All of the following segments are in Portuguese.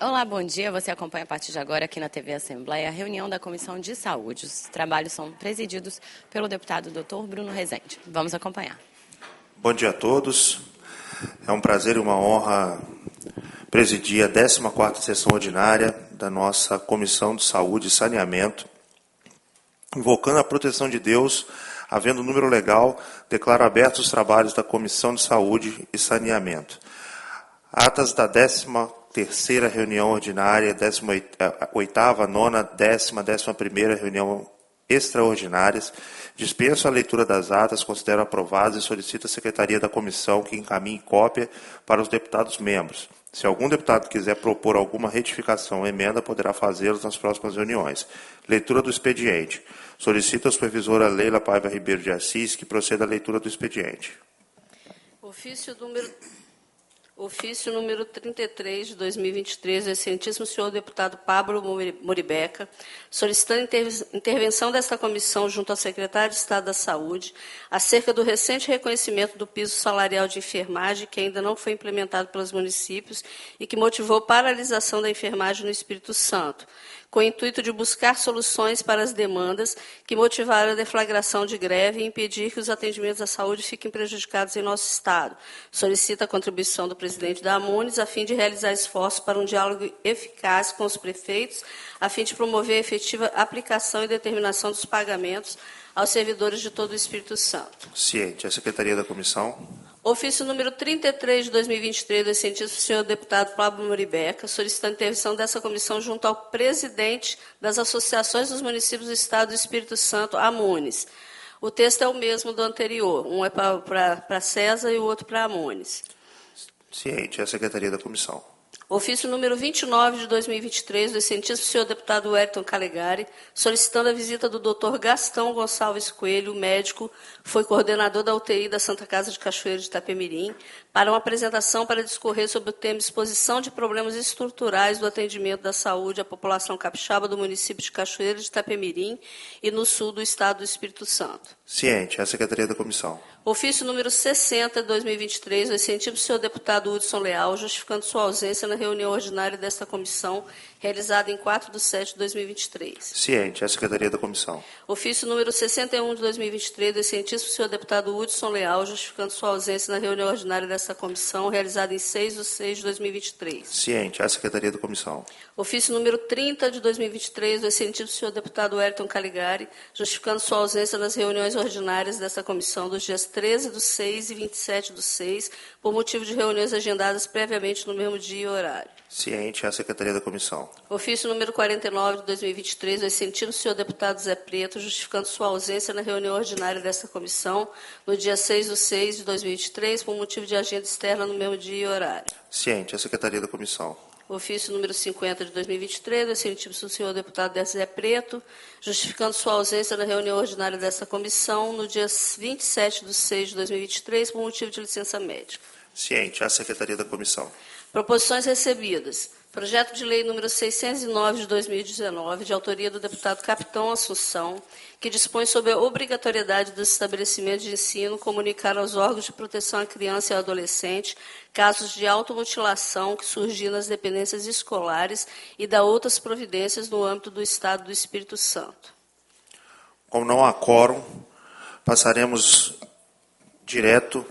Olá, bom dia. Você acompanha a partir de agora aqui na TV Assembleia a reunião da Comissão de Saúde. Os trabalhos são presididos pelo deputado Dr. Bruno Rezende. Vamos acompanhar. Bom dia a todos. É um prazer e uma honra presidir a 14ª sessão ordinária da nossa Comissão de Saúde e Saneamento. Invocando a proteção de Deus, havendo número legal, declaro abertos os trabalhos da Comissão de Saúde e Saneamento. Atas da 13ª reunião ordinária, 18ª, 9ª, 10ª, 11ª reunião extraordinárias. Dispenso a leitura das atas, considero aprovadas e solicito à Secretaria da Comissão que encaminhe cópia para os deputados membros. Se algum deputado quiser propor alguma retificação ou emenda, poderá fazê-lo nas próximas reuniões. Leitura do expediente. Solicito à supervisora Leila Paiva Ribeiro de Assis que proceda à leitura do expediente. Ofício número 33 de 2023, do excelentíssimo senhor deputado Pablo Moribeca, solicitando intervenção desta comissão junto ao secretário de Estado da Saúde acerca do recente reconhecimento do piso salarial de enfermagem que ainda não foi implementado pelos municípios e que motivou paralisação da enfermagem no Espírito Santo, com o intuito de buscar soluções para as demandas que motivaram a deflagração de greve e impedir que os atendimentos à saúde fiquem prejudicados em nosso Estado. Solicita a contribuição do presidente da AMUNES a fim de realizar esforços para um diálogo eficaz com os prefeitos, a fim de promover a efetiva aplicação e determinação dos pagamentos aos servidores de todo o Espírito Santo. Ciente. A Secretaria da Comissão. Ofício número 33 de 2023, do excelentíssimo senhor deputado Pablo Moribeca, solicitando intervenção dessa comissão junto ao presidente das associações dos municípios do Estado do Espírito Santo, AMUNES. O texto é o mesmo do anterior, um é para César e o outro para AMUNES. Ciente. A Secretaria da Comissão. Ofício número 29 de 2023, do excelentíssimo senhor deputado Wellington Calegari, solicitando a visita do Dr. Gastão Gonçalves Coelho, médico, foi coordenador da UTI da Santa Casa de Cachoeira de Itapemirim, para uma apresentação para discorrer sobre o tema exposição de problemas estruturais do atendimento da saúde à população capixaba do município de Cachoeira de Itapemirim e no sul do estado do Espírito Santo. Ciente. A Secretaria da Comissão. Ofício número 60 de 2023, do excelentíssimo senhor deputado Hudson Leal, justificando sua ausência na reunião ordinária desta comissão, realizada em 4/7/2023. Ciente. A Secretaria da Comissão. Ofício número 61 de 2023, do excelentíssimo senhor deputado Hudson Leal, justificando sua ausência na reunião ordinária desta comissão, realizada em 6/6/2023. Ciente. A Secretaria da Comissão. Ofício número 30 de 2023, do excelentíssimo senhor deputado Wellington Calegari, justificando sua ausência nas reuniões ordinárias desta comissão dos dias 13/6 e 27/6, por motivo de reuniões agendadas previamente no mesmo dia e horário. Ciente. A Secretaria da Comissão. Ofício número 49 de 2023, do excelentíssimo senhor deputado Zé Preto, justificando sua ausência na reunião ordinária desta comissão no dia 6/6 de 2023, por motivo de agenda externa no mesmo dia e horário. Ciente. A Secretaria da Comissão. Ofício número 50 de 2023, do excelentíssimo senhor deputado Zé Preto, justificando sua ausência na reunião ordinária desta comissão no dia 27/6 de 2023, por motivo de licença médica. Ciente. A Secretaria da Comissão. Proposições recebidas. Projeto de lei número 609 de 2019, de autoria do deputado Capitão Assunção, que dispõe sobre a obrigatoriedade dos estabelecimentos de ensino comunicar aos órgãos de proteção à criança e ao adolescente casos de automutilação que surgiram nas dependências escolares e da outras providências no âmbito do Estado do Espírito Santo. Como não há quórum, passaremos direto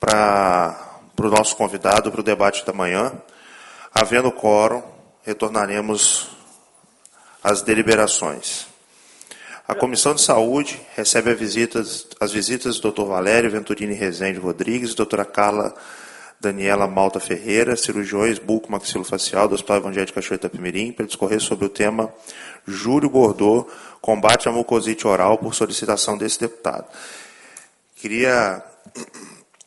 para o nosso convidado, para o debate da manhã. Havendo quórum, retornaremos às deliberações. A Comissão de Saúde recebe as visitas do Dr. Valério Venturini Rezende Rodrigues, doutora Carla Daniela Malta Ferreira, cirurgiões buco-maxilofacial do Hospital Evangélico de Cachoeira de Itapemirim, para discorrer sobre o tema Júlio Bordô, combate à mucosite oral, por solicitação desse deputado. Queria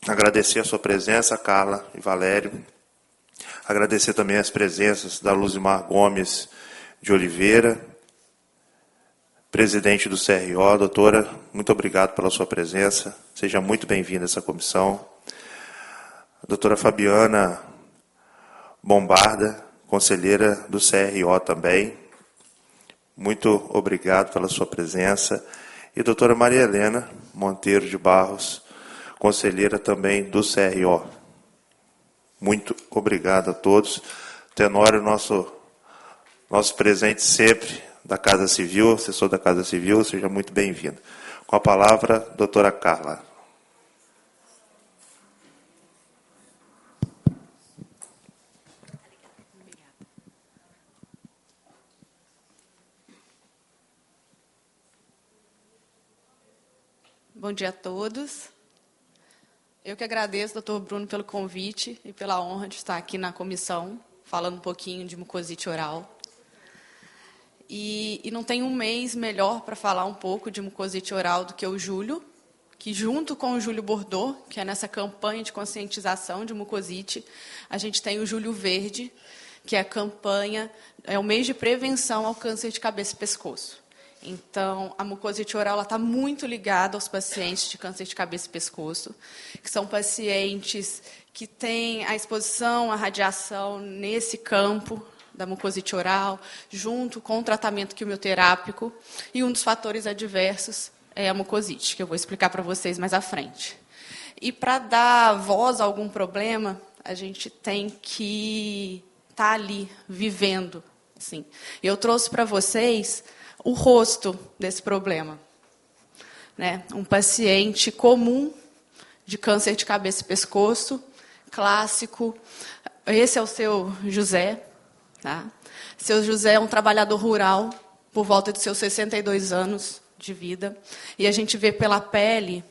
agradecer a sua presença, Carla e Valério. Agradecer também as presenças da Luzimar Gomes de Oliveira, presidente do CRO. Doutora, muito obrigado pela sua presença. Seja muito bem-vinda a essa comissão. A doutora Fabiana Bombarda, conselheira do CRO também. Muito obrigado pela sua presença. E a doutora Maria Helena Monteiro de Barros, conselheira também do CRO. Muito obrigado a todos. Tenório, nosso presente sempre da Casa Civil, assessor da Casa Civil, seja muito bem-vindo. Com a palavra, doutora Carla. Bom dia a todos. Eu que agradeço, doutor Bruno, pelo convite e pela honra de estar aqui na comissão, falando um pouquinho de mucosite oral. E não tem um mês melhor para falar um pouco de mucosite oral do que o julho, que junto com o Julho Bordeaux, que é nessa campanha de conscientização de mucosite, a gente tem o Julho Verde, que é a campanha, é o mês de prevenção ao câncer de cabeça e pescoço. Então, a mucosite oral está muito ligada aos pacientes de câncer de cabeça e pescoço, que são pacientes que têm a exposição à radiação nesse campo da mucosite oral, junto com o tratamento quimioterápico, e um dos fatores adversos é a mucosite, que eu vou explicar para vocês mais à frente. E para dar voz a algum problema, a gente tem que estar ali, vivendo. Assim. Eu trouxe para vocês o rosto desse problema. Né? Um paciente comum de câncer de cabeça e pescoço, clássico. Esse é o seu José. Tá? Seu José é um trabalhador rural, por volta de seus 62 anos de vida. E a gente vê pela pele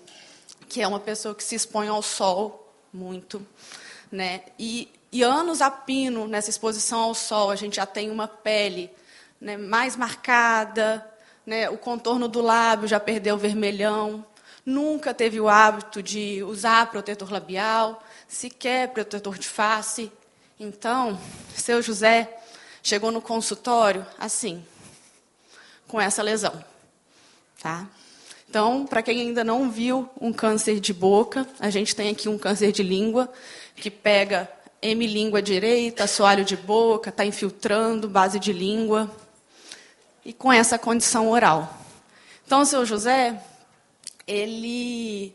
que é uma pessoa que se expõe ao sol muito. Né? E anos a pino, nessa exposição ao sol, a gente já tem uma pele, né, mais marcada, né, o contorno do lábio já perdeu o vermelhão, nunca teve o hábito de usar protetor labial, sequer protetor de face. Então, seu José chegou no consultório assim, com essa lesão. Tá? Então, para quem ainda não viu um câncer de boca, a gente tem aqui um câncer de língua, que pega hemilíngua direita, assoalho de boca, está infiltrando, base de língua, e com essa condição oral. Então, o seu José, ele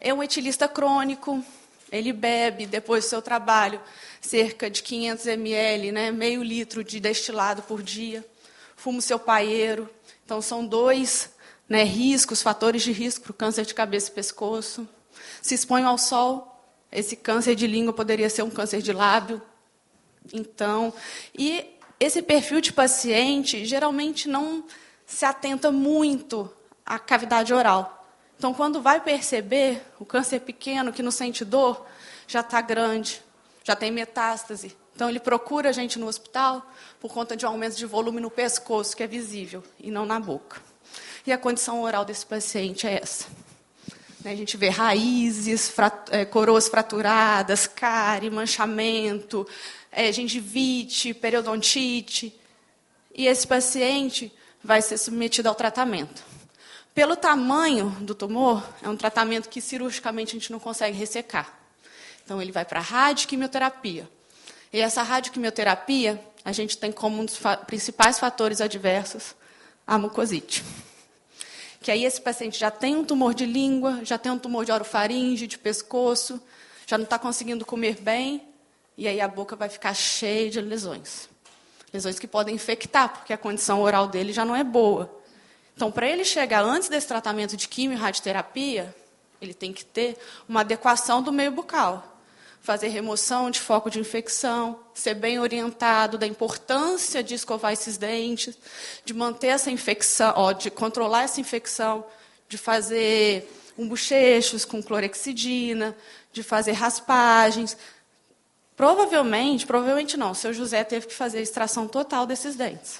é um etilista crônico, ele bebe, depois do seu trabalho, cerca de 500 ml, né, meio litro de destilado por dia, fuma o seu paieiro. Então, são dois, né, riscos, fatores de risco para o câncer de cabeça e pescoço. Se expõe ao sol, esse câncer de língua poderia ser um câncer de lábio. Então, e esse perfil de paciente geralmente não se atenta muito à cavidade oral. Então, quando vai perceber, o câncer pequeno, que não sente dor, já está grande, já tem metástase. Então, ele procura a gente no hospital por conta de um aumento de volume no pescoço, que é visível, e não na boca. E a condição oral desse paciente é essa. A gente vê raízes, coroas fraturadas, cárie, manchamento, gengivite, periodontite. E esse paciente vai ser submetido ao tratamento. Pelo tamanho do tumor, é um tratamento que cirurgicamente a gente não consegue ressecar. Então, ele vai para a radioquimioterapia. E essa radioquimioterapia, a gente tem como um dos principais fatores adversos a mucosite. Que aí esse paciente já tem um tumor de língua, já tem um tumor de orofaringe, de pescoço, já não está conseguindo comer bem, e aí a boca vai ficar cheia de lesões. Lesões que podem infectar, porque a condição oral dele já não é boa. Então, para ele chegar antes desse tratamento de quimio e radioterapia, ele tem que ter uma adequação do meio bucal. Fazer remoção de foco de infecção, ser bem orientado da importância de escovar esses dentes, de manter essa infecção, de controlar essa infecção, de fazer bochechos com clorexidina, de fazer raspagens. Provavelmente não, o seu José teve que fazer a extração total desses dentes,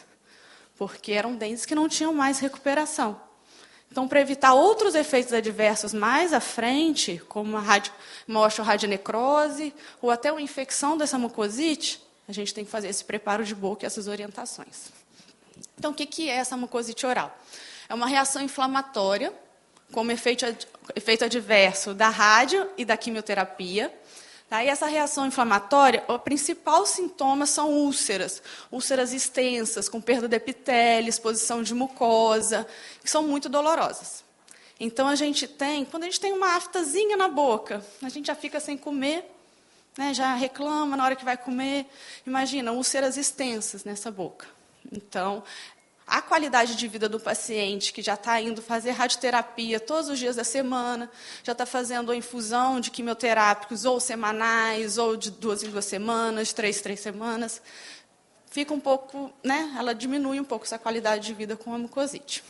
porque eram dentes que não tinham mais recuperação. Então, para evitar outros efeitos adversos mais à frente, como uma osteoradionecrose ou até uma infecção dessa mucosite, a gente tem que fazer esse preparo de boca e essas orientações. Então, o que é essa mucosite oral? É uma reação inflamatória, como efeito adverso da rádio e da quimioterapia. Tá? E essa reação inflamatória, o principal sintoma são úlceras extensas, com perda de epitélio, exposição de mucosa, que são muito dolorosas. Então, quando a gente tem uma aftazinha na boca, a gente já fica sem comer, né, já reclama na hora que vai comer. Imagina, úlceras extensas nessa boca. Então, a qualidade de vida do paciente que já está indo fazer radioterapia todos os dias da semana, já está fazendo a infusão de quimioterápicos ou semanais, ou de 2 em 2 semanas, 3 em 3 semanas, fica um pouco, né, ela diminui um pouco essa qualidade de vida com a mucosite.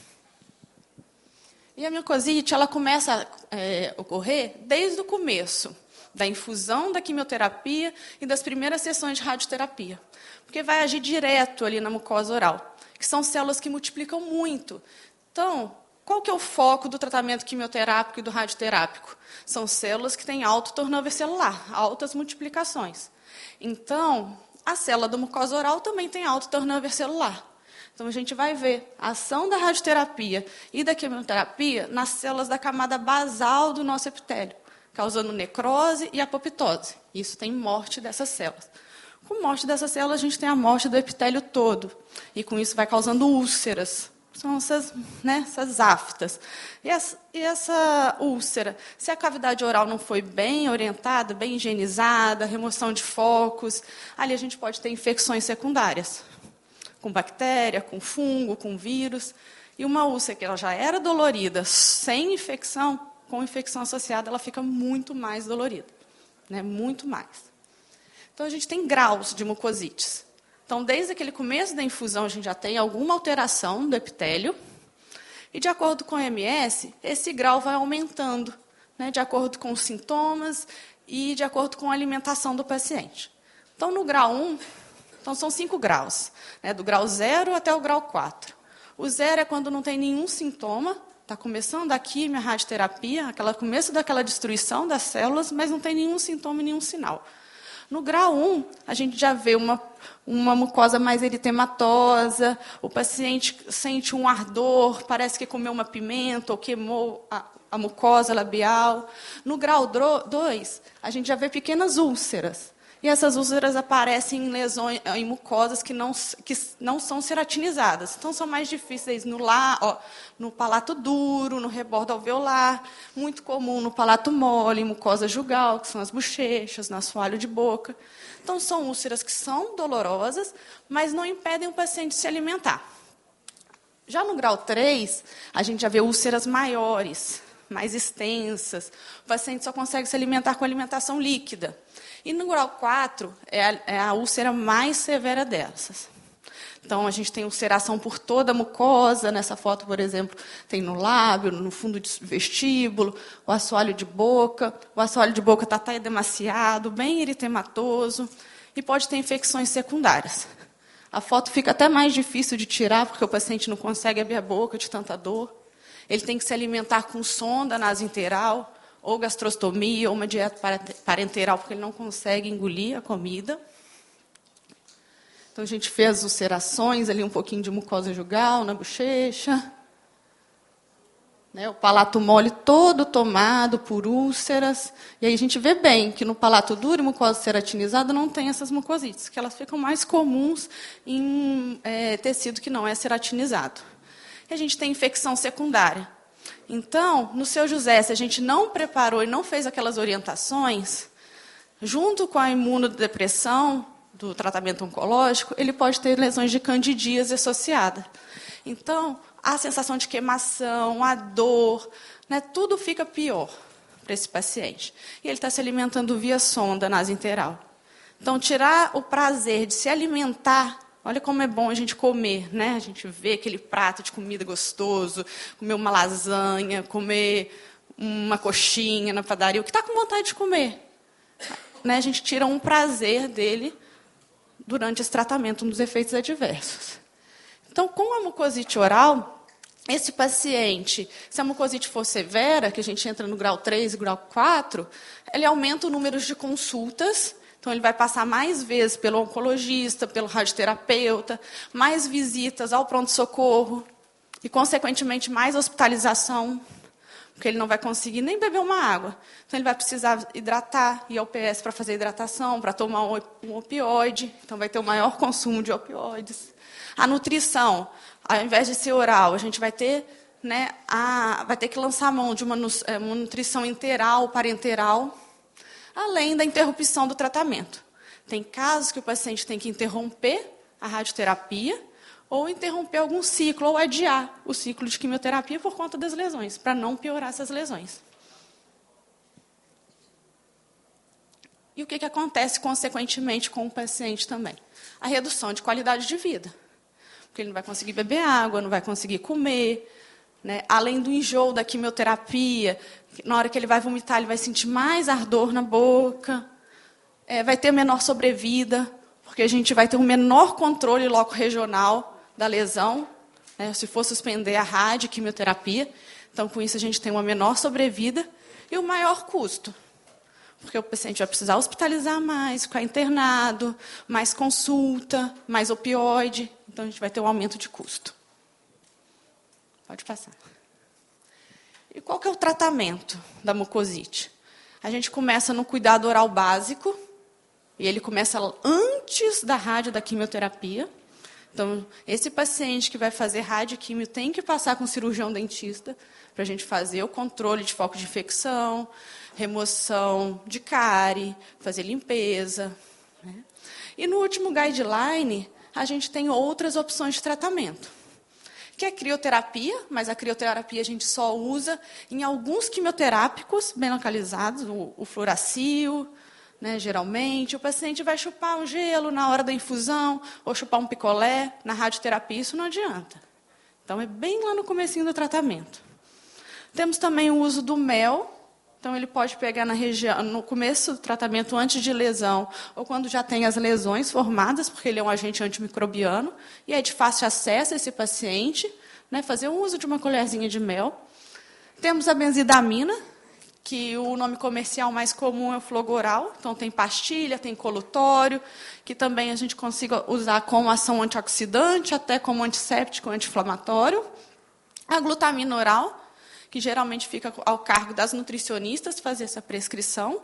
E a mucosite, ela começa a ocorrer desde o começo da infusão da quimioterapia e das primeiras sessões de radioterapia, porque vai agir direto ali na mucosa oral, que são células que multiplicam muito. Então, qual que é o foco do tratamento quimioterápico e do radioterápico? São células que têm alto turnover celular, altas multiplicações. Então, a célula da mucosa oral também tem alto turnover celular. Então, a gente vai ver a ação da radioterapia e da quimioterapia nas células da camada basal do nosso epitélio, causando necrose e apoptose. Isso tem morte dessas células. Com morte dessas células, a gente tem a morte do epitélio todo. E, com isso, vai causando úlceras. São essas, né, essas aftas. E essa úlcera, se a cavidade oral não foi bem orientada, bem higienizada, remoção de focos, ali a gente pode ter infecções secundárias, com bactéria, com fungo, com vírus. E uma úlcera que ela já era dolorida, sem infecção, com infecção associada, ela fica muito mais dolorida, né, muito mais. Então, a gente tem graus de mucosites. Então, desde aquele começo da infusão, a gente já tem alguma alteração do epitélio. E, de acordo com o OMS, esse grau vai aumentando, né, de acordo com os sintomas e de acordo com a alimentação do paciente. Então, no grau 1, então, são 5 graus, né, do grau 0 até o grau 4. O 0 é quando não tem nenhum sintoma, está começando a quimio, a radioterapia, começo daquela destruição das células, mas não tem nenhum sintoma e nenhum sinal. No grau 1, a gente já vê uma mucosa mais eritematosa, o paciente sente um ardor, parece que comeu uma pimenta ou queimou a mucosa labial. No grau 2, a gente já vê pequenas úlceras. E essas úlceras aparecem em lesões, em mucosas que não são ceratinizadas. Então, são mais difíceis no palato duro, no rebordo alveolar, muito comum no palato mole, em mucosa jugal, que são as bochechas, no assoalho de boca. Então, são úlceras que são dolorosas, mas não impedem o paciente de se alimentar. Já no grau 3, a gente já vê úlceras maiores, mais extensas. O paciente só consegue se alimentar com alimentação líquida. E no grau 4 é a úlcera mais severa dessas. Então, a gente tem ulceração por toda a mucosa. Nessa foto, por exemplo, tem no lábio, no fundo do vestíbulo, o assoalho de boca. O assoalho de boca está edemaciado, bem eritematoso, e pode ter infecções secundárias. A foto fica até mais difícil de tirar, porque o paciente não consegue abrir a boca de tanta dor. Ele tem que se alimentar com sonda nasointeral, ou gastrostomia, ou uma dieta parenteral, porque ele não consegue engolir a comida. Então, a gente fez as ulcerações, ali um pouquinho de mucosa jugal na bochecha. Né, o palato mole todo tomado por úlceras. E aí a gente vê bem que no palato duro e mucosa ceratinizada não tem essas mucosites, que elas ficam mais comuns em tecido que não é ceratinizado. E a gente tem infecção secundária. Então, no seu José, se a gente não preparou e não fez aquelas orientações, junto com a imunodepressão do tratamento oncológico, ele pode ter lesões de candidíase associada. Então, a sensação de queimação, a dor, né, tudo fica pior para esse paciente. E ele está se alimentando via sonda nasointeral. Então, tirar o prazer de se alimentar. Olha como é bom a gente comer, né? A gente vê aquele prato de comida gostoso, comer uma lasanha, comer uma coxinha na padaria, o que está com vontade de comer. Né? A gente tira um prazer dele durante esse tratamento, um dos efeitos adversos. Então, com a mucosite oral, esse paciente, se a mucosite for severa, que a gente entra no grau 3 e grau 4, ele aumenta o número de consultas. Então, ele vai passar mais vezes pelo oncologista, pelo radioterapeuta, mais visitas ao pronto-socorro e, consequentemente, mais hospitalização, porque ele não vai conseguir nem beber uma água. Então, ele vai precisar hidratar, ir ao PS para fazer hidratação, para tomar um opioide. Então, vai ter o maior consumo de opioides. A nutrição, ao invés de ser oral, a gente vai ter, né, vai ter que lançar a mão de uma nutrição interal, parenteral. além da interrupção do tratamento. Tem casos que o paciente tem que interromper a radioterapia ou interromper algum ciclo, ou adiar o ciclo de quimioterapia por conta das lesões, para não piorar essas lesões. E o que acontece, consequentemente, com o paciente também? A redução de qualidade de vida. Porque ele não vai conseguir beber água, não vai conseguir comer, né? Além do enjoo da quimioterapia, na hora que ele vai vomitar, ele vai sentir mais ardor na boca, vai ter menor sobrevida, porque a gente vai ter um menor controle loco-regional da lesão, né, se for suspender a radioquimioterapia. Então, com isso, a gente tem uma menor sobrevida e o maior custo. Porque o paciente vai precisar hospitalizar mais, ficar internado, mais consulta, mais opioide. Então, a gente vai ter um aumento de custo. Pode passar. E qual que é o tratamento da mucosite? A gente começa no cuidado oral básico, e ele começa antes da da quimioterapia. Então, esse paciente que vai fazer radioquímio tem que passar com o cirurgião dentista para a gente fazer o controle de foco de infecção, remoção de cárie, fazer limpeza, né? E no último guideline, a gente tem outras opções de tratamento, que é a crioterapia, mas a crioterapia a gente só usa em alguns quimioterápicos bem localizados, o fluoracil, né, geralmente. O paciente vai chupar um gelo na hora da infusão, ou chupar um picolé. Na radioterapia, isso não adianta. Então, é bem lá no comecinho do tratamento. Temos também o uso do mel. Então, ele pode pegar na região, no começo do tratamento, antes de lesão, ou quando já tem as lesões formadas, porque ele é um agente antimicrobiano, e é de fácil acesso a esse paciente, né, fazer o uso de uma colherzinha de mel. Temos a benzidamina, que o nome comercial mais comum é o Flogoral. Então, tem pastilha, tem colutório, que também a gente consiga usar como ação antioxidante, até como antisséptico, anti-inflamatório. A glutamina oral, que geralmente fica ao cargo das nutricionistas fazer essa prescrição,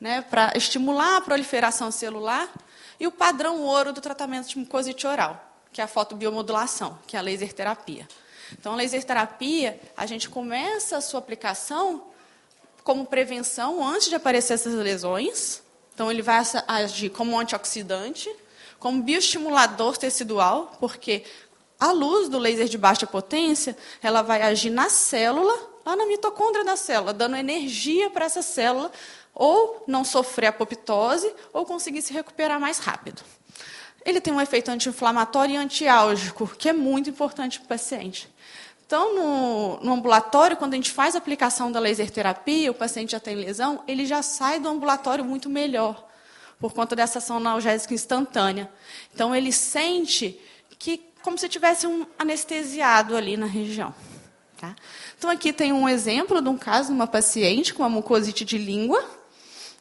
né, para estimular a proliferação celular. E o padrão ouro do tratamento de mucosite oral, que é a fotobiomodulação, que é a laser terapia. Então, a laser terapia, a gente começa a sua aplicação como prevenção antes de aparecer essas lesões. Então, ele vai agir como antioxidante, como bioestimulador tecidual, porque a luz do laser de baixa potência, ela vai agir na célula, lá na mitocôndria da célula, dando energia para essa célula, ou não sofrer apoptose, ou conseguir se recuperar mais rápido. Ele tem um efeito anti-inflamatório e antiálgico, que é muito importante para o paciente. Então, no ambulatório, quando a gente faz a aplicação da laser terapia, o paciente já tem lesão, ele já sai do ambulatório muito melhor, por conta dessa ação analgésica instantânea. Então, ele sente como se tivesse um anestesiado ali na região. Tá? Então, aqui tem um exemplo de um caso de uma paciente com uma mucosite de língua,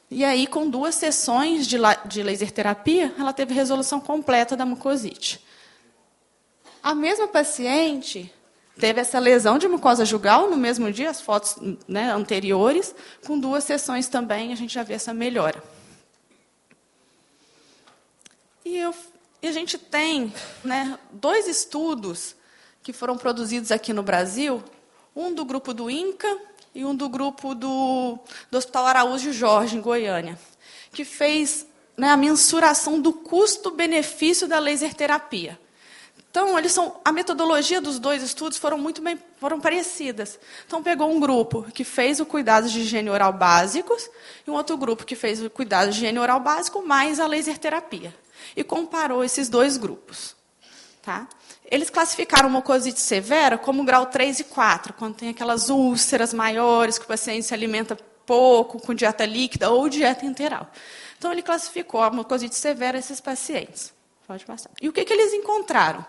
e aí, com 2 sessões de laser terapia, ela teve resolução completa da mucosite. A mesma paciente teve essa lesão de mucosa jugal no mesmo dia, as fotos, né, anteriores, com 2 sessões também, a gente já vê essa melhora. E a gente tem, né, 2 estudos que foram produzidos aqui no Brasil, um do grupo do INCA e um do grupo do Hospital Araújo Jorge, em Goiânia, que fez, né, a mensuração do custo-benefício da laser terapia. Então, a metodologia dos 2 estudos foram parecidas. Então, pegou um grupo que fez o cuidado de higiene oral básicos e um outro grupo que fez o cuidado de higiene oral básico mais a laser terapia. E comparou esses 2 grupos. Tá? Eles classificaram mucosite severa como grau 3 e 4, quando tem aquelas úlceras maiores, que o paciente se alimenta pouco, com dieta líquida ou dieta enteral. Então, ele classificou a mucosite severa esses pacientes. Pode passar. E o que eles encontraram?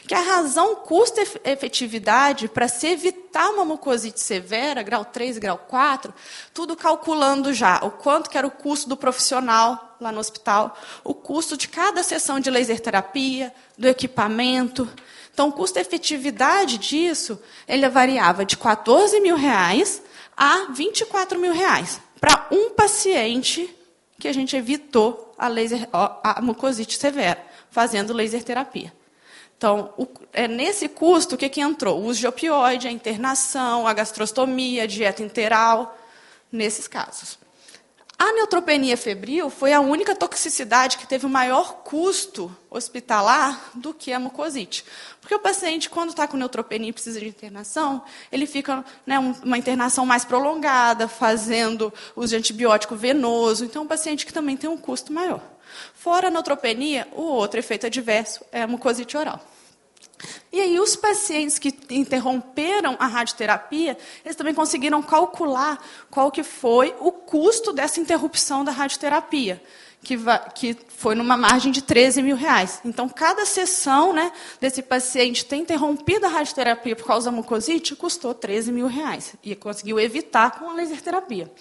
Que a razão custo-efetividade para se evitar uma mucosite severa, grau 3 e grau 4, tudo calculando já o quanto que era o custo do profissional lá no hospital, o custo de cada sessão de laser terapia, do equipamento. Então, o custo-efetividade disso, ele variava de R$ 14.000 a R$ 24.000 para um paciente que a gente evitou a mucosite severa, fazendo laser terapia. Então, nesse custo, o que entrou? O uso de opioide, a internação, a gastrostomia, a dieta enteral, nesses casos. A neutropenia febril foi a única toxicidade que teve o maior custo hospitalar do que a mucosite. Porque o paciente, quando está com neutropenia e precisa de internação, ele fica, né, uma internação mais prolongada, fazendo uso de antibiótico venoso. Então, é um paciente que também tem um custo maior. Fora a neutropenia, o outro efeito adverso é a mucosite oral. E aí, os pacientes que interromperam a radioterapia, eles também conseguiram calcular qual que foi o custo dessa interrupção da radioterapia, que foi numa margem de R$13 mil. Então, cada sessão, né, desse paciente ter interrompido a radioterapia por causa da mucosite custou R$13 mil. E conseguiu evitar com a laser terapia.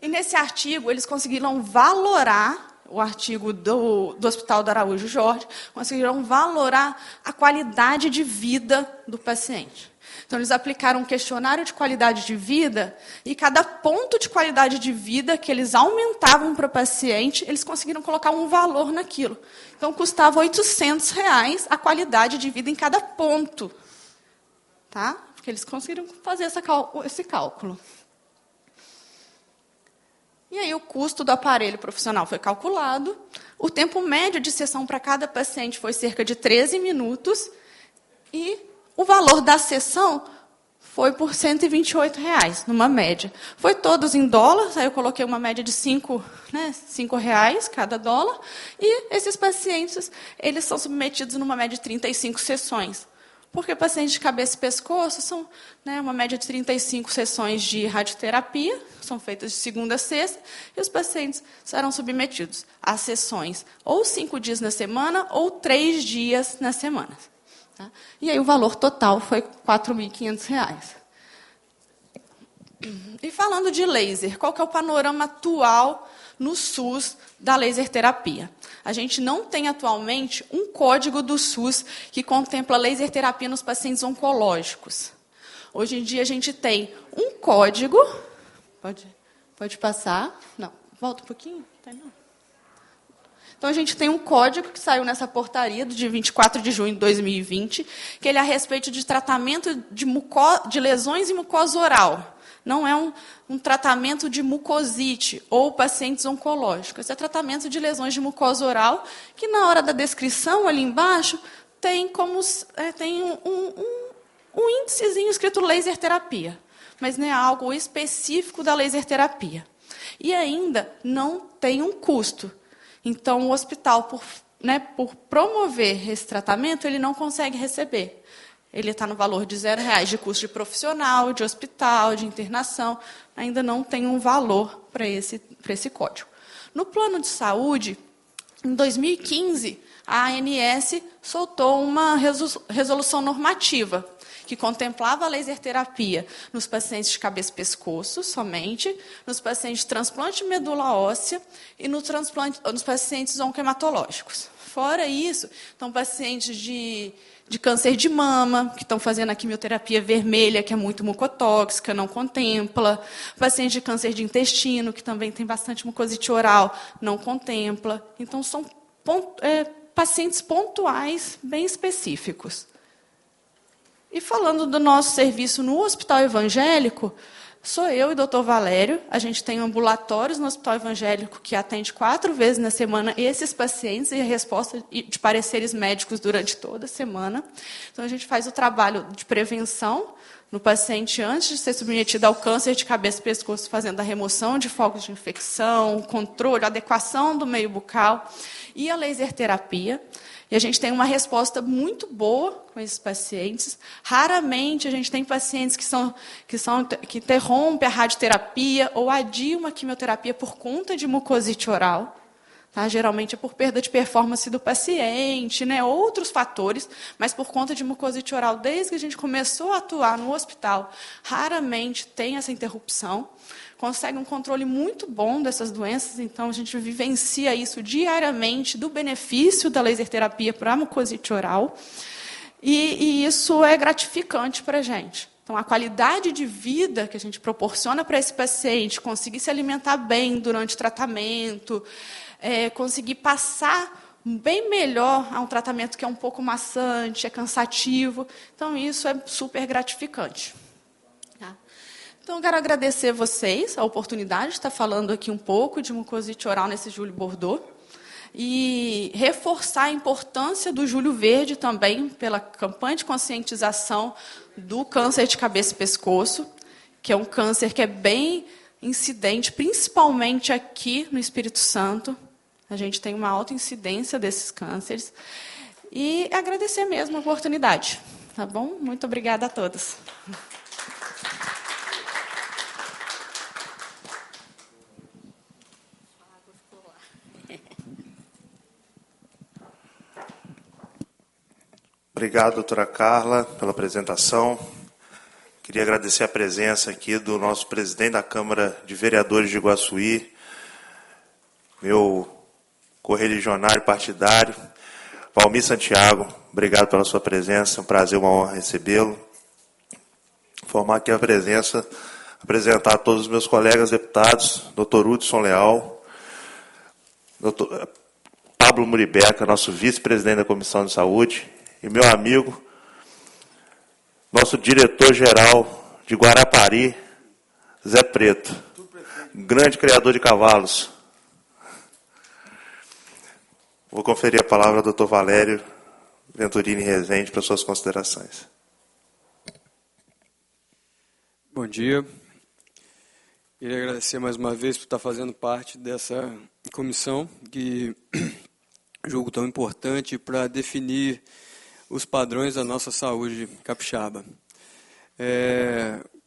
E nesse artigo, eles conseguiram valorar, o artigo do Hospital do Araújo Jorge, conseguiram valorar a qualidade de vida do paciente. Então, eles aplicaram um questionário de qualidade de vida, e cada ponto de qualidade de vida que eles aumentavam para o paciente, eles conseguiram colocar um valor naquilo. Então, custava R$800 a qualidade de vida em cada ponto. Tá? Porque eles conseguiram fazer esse cálculo. E aí o custo do aparelho profissional foi calculado, o tempo médio de sessão para cada paciente foi cerca de 13 minutos, e o valor da sessão foi por R$128, numa média. Foi todos em dólares, aí eu coloquei uma média de R$5 cada dólar, e esses pacientes, eles são submetidos numa média de 35 sessões. Porque pacientes de cabeça e pescoço são, né, uma média de 35 sessões de radioterapia, são feitas de segunda a sexta, e os pacientes serão submetidos a sessões ou 5 dias na semana ou 3 dias na semana. Tá? E aí o valor total foi R$4.500. E falando de laser, qual que é o panorama atual no SUS da laser terapia? A gente não tem atualmente um código do SUS que contempla laser terapia nos pacientes oncológicos. Hoje em dia a gente tem um código. Pode passar? Não, volta um pouquinho. Não. Então a gente tem um código que saiu nessa portaria de 24 de junho de 2020, que ele é a respeito de tratamento de lesões em mucosa oral. Não é um tratamento de mucosite ou pacientes oncológicos. É tratamento de lesões de mucosa oral, que na hora da descrição, ali embaixo, tem um índicezinho escrito laser terapia. Mas não é algo específico da laser terapia. E ainda não tem um custo. Então, o hospital, por promover esse tratamento, ele não consegue receber. Ele está no valor de R$0 de custo de profissional, de hospital, de internação. Ainda não tem um valor para esse código. No plano de saúde, em 2015, a ANS soltou uma resolução normativa que contemplava a laser terapia nos pacientes de cabeça e pescoço somente, nos pacientes de transplante de medula óssea e nos pacientes oncohematológicos. Fora isso, estão pacientes de câncer de mama, que estão fazendo a quimioterapia vermelha, que é muito mucotóxica, não contempla. Pacientes de câncer de intestino, que também tem bastante mucosite oral, não contempla. Então, são pacientes pontuais, bem específicos. E falando do nosso serviço no Hospital Evangélico, sou eu e o Dr. Valério. A gente tem ambulatórios no Hospital Evangélico que atende 4 vezes na semana esses pacientes e a resposta de pareceres médicos durante toda a semana. Então, a gente faz o trabalho de prevenção no paciente antes de ser submetido ao câncer de cabeça e pescoço, fazendo a remoção de focos de infecção, controle, adequação do meio bucal e a laser terapia. E a gente tem uma resposta muito boa com esses pacientes. Raramente a gente tem pacientes que interrompem a radioterapia ou adiam uma quimioterapia por conta de mucosite oral. Tá? Geralmente é por perda de performance do paciente, né? Outros fatores, mas por conta de mucosite oral, desde que a gente começou a atuar no hospital, raramente tem essa interrupção. Consegue um controle muito bom dessas doenças, então a gente vivencia isso diariamente, do benefício da laser terapia para a mucosite oral, e isso é gratificante para a gente. Então, a qualidade de vida que a gente proporciona para esse paciente, conseguir se alimentar bem durante o tratamento, conseguir passar bem melhor a um tratamento que é um pouco maçante, é cansativo, então isso é super gratificante. Então, eu quero agradecer vocês a oportunidade de estar falando aqui um pouco de mucosite oral nesse Júlio Bordeaux e reforçar a importância do Júlio Verde também pela campanha de conscientização do câncer de cabeça e pescoço, que é um câncer que é bem incidente, principalmente aqui no Espírito Santo. A gente tem uma alta incidência desses cânceres. E agradecer mesmo a oportunidade. Tá bom? Muito obrigada a todos. Obrigado, doutora Carla, pela apresentação. Queria agradecer a presença aqui do nosso presidente da Câmara de Vereadores de Iguaçuí, meu correligionário partidário, Valmir Santiago. Obrigado pela sua presença, é um prazer, uma honra recebê-lo. Formar aqui a presença, apresentar a todos os meus colegas deputados, doutor Hudson Leal, doutor Pablo Moribeca, nosso vice-presidente da Comissão de Saúde, e meu amigo, nosso diretor-geral de Guarapari, Zé Preto, grande criador de cavalos. Vou conferir a palavra ao doutor Valério Venturini Rezende para suas considerações. Bom dia. Queria agradecer mais uma vez por estar fazendo parte dessa comissão, que julgo tão importante para definir os padrões da nossa saúde capixaba.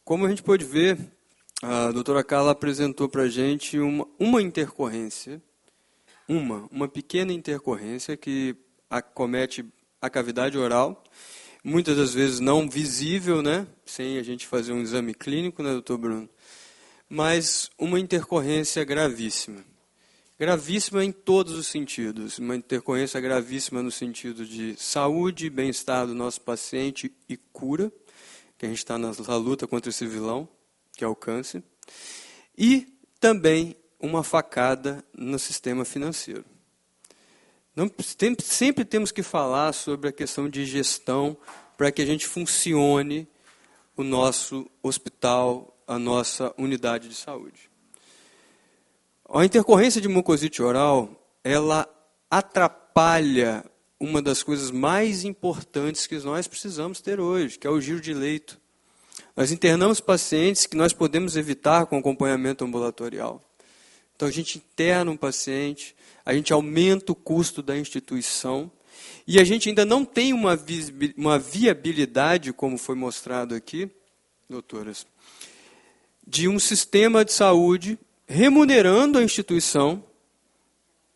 Como a gente pôde ver, a doutora Carla apresentou para a gente uma intercorrência, uma pequena intercorrência que acomete a cavidade oral, muitas das vezes não visível, né, sem a gente fazer um exame clínico, né, doutor Bruno? Mas uma intercorrência gravíssima. Gravíssima em todos os sentidos. Uma intercorrência gravíssima no sentido de saúde, bem-estar do nosso paciente e cura, que a gente está na luta contra esse vilão, que é o câncer. E também uma facada no sistema financeiro. Sempre temos que falar sobre a questão de gestão para que a gente funcione o nosso hospital, a nossa unidade de saúde. A intercorrência de mucosite oral, ela atrapalha uma das coisas mais importantes que nós precisamos ter hoje, que é o giro de leito. Nós internamos pacientes que nós podemos evitar com acompanhamento ambulatorial. Então, a gente interna um paciente, a gente aumenta o custo da instituição, e a gente ainda não tem uma viabilidade, como foi mostrado aqui, doutoras, de um sistema de saúde remunerando a instituição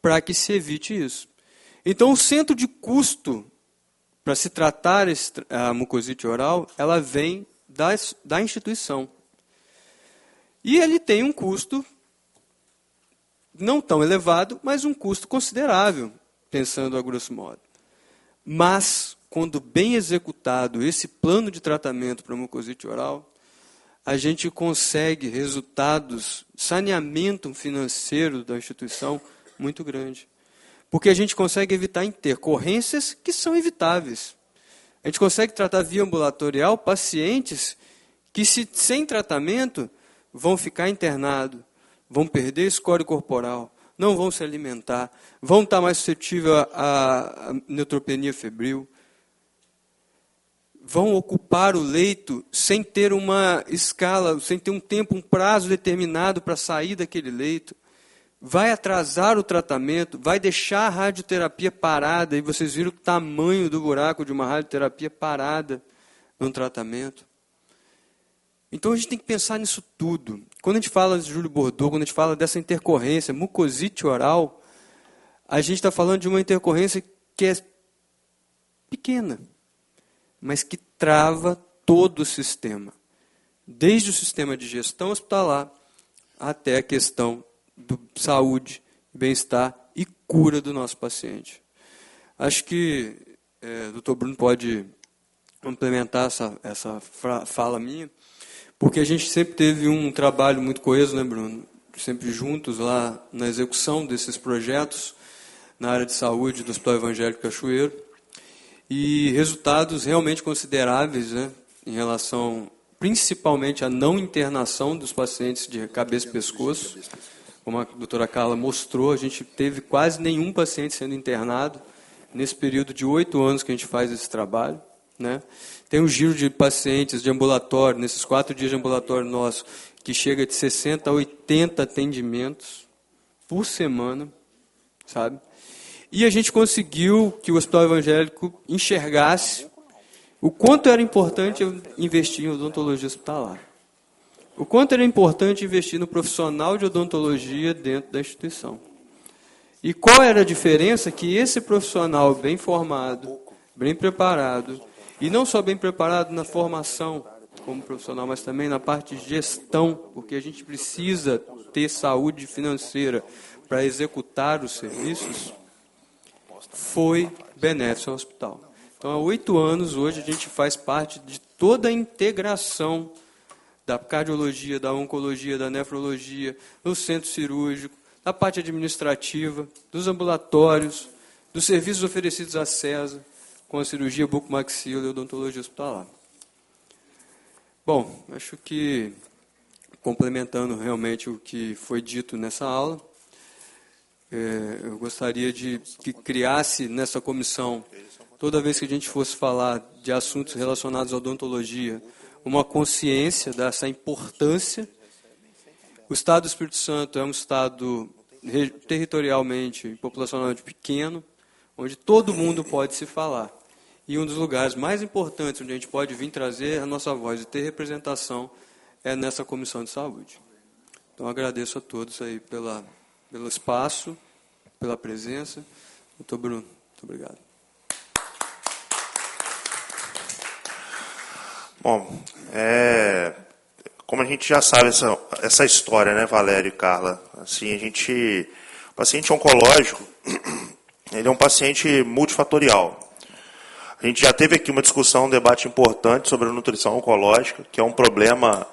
para que se evite isso. Então, o centro de custo para se tratar a mucosite oral, ela vem da instituição. E ele tem um custo não tão elevado, mas um custo considerável, pensando a grosso modo. Mas, quando bem executado esse plano de tratamento para a mucosite oral, a gente consegue resultados, saneamento financeiro da instituição muito grande. Porque a gente consegue evitar intercorrências que são evitáveis. A gente consegue tratar via ambulatorial pacientes que, sem tratamento, vão ficar internados, vão perder score corporal, não vão se alimentar, vão estar mais suscetíveis à neutropenia febril, vão ocupar o leito sem ter uma escala, sem ter um tempo, um prazo determinado para sair daquele leito, vai atrasar o tratamento, vai deixar a radioterapia parada, e vocês viram o tamanho do buraco de uma radioterapia parada no tratamento. Então a gente tem que pensar nisso tudo. Quando a gente fala de Júlio Bordeaux, quando a gente fala dessa intercorrência, mucosite oral, a gente está falando de uma intercorrência que é pequena, mas que trava todo o sistema. Desde o sistema de gestão hospitalar até a questão de saúde, bem-estar e cura do nosso paciente. Acho que o doutor Bruno pode complementar essa fala minha, porque a gente sempre teve um trabalho muito coeso, né, Bruno? Sempre juntos lá na execução desses projetos na área de saúde do Hospital Evangélico Cachoeiro, e resultados realmente consideráveis, né, em relação, principalmente a não internação dos pacientes de cabeça e pescoço. Como a doutora Carla mostrou, a gente teve quase nenhum paciente sendo internado nesse período de 8 anos que a gente faz esse trabalho, né? Tem um giro de pacientes de ambulatório, nesses 4 dias de ambulatório nosso, que chega de 60 a 80 atendimentos por semana, sabe? E a gente conseguiu que o Hospital Evangélico enxergasse o quanto era importante investir em odontologia hospitalar. O quanto era importante investir no profissional de odontologia dentro da instituição. E qual era a diferença que esse profissional bem formado, bem preparado, e não só bem preparado na formação como profissional, mas também na parte de gestão, porque a gente precisa ter saúde financeira para executar os serviços, foi benéfico ao hospital. Então, há 8 anos, hoje, a gente faz parte de toda a integração da cardiologia, da oncologia, da nefrologia, do centro cirúrgico, da parte administrativa, dos ambulatórios, dos serviços oferecidos à CESA, com a cirurgia bucomaxila e odontologia hospitalar. Bom, acho que, complementando realmente o que foi dito nessa aula, eu gostaria de que criasse nessa comissão, toda vez que a gente fosse falar de assuntos relacionados à odontologia, uma consciência dessa importância. O Estado do Espírito Santo é um estado territorialmente e populacionalmente pequeno, onde todo mundo pode se falar. E um dos lugares mais importantes onde a gente pode vir trazer a nossa voz e ter representação é nessa comissão de saúde. Então, agradeço a todos aí pelo espaço, pela presença. Doutor Bruno, muito obrigado. Bom, como a gente já sabe essa história, né, Valério e Carla? Assim, o paciente oncológico, ele é um paciente multifatorial. A gente já teve aqui uma discussão, um debate importante sobre a nutrição oncológica, que é um problema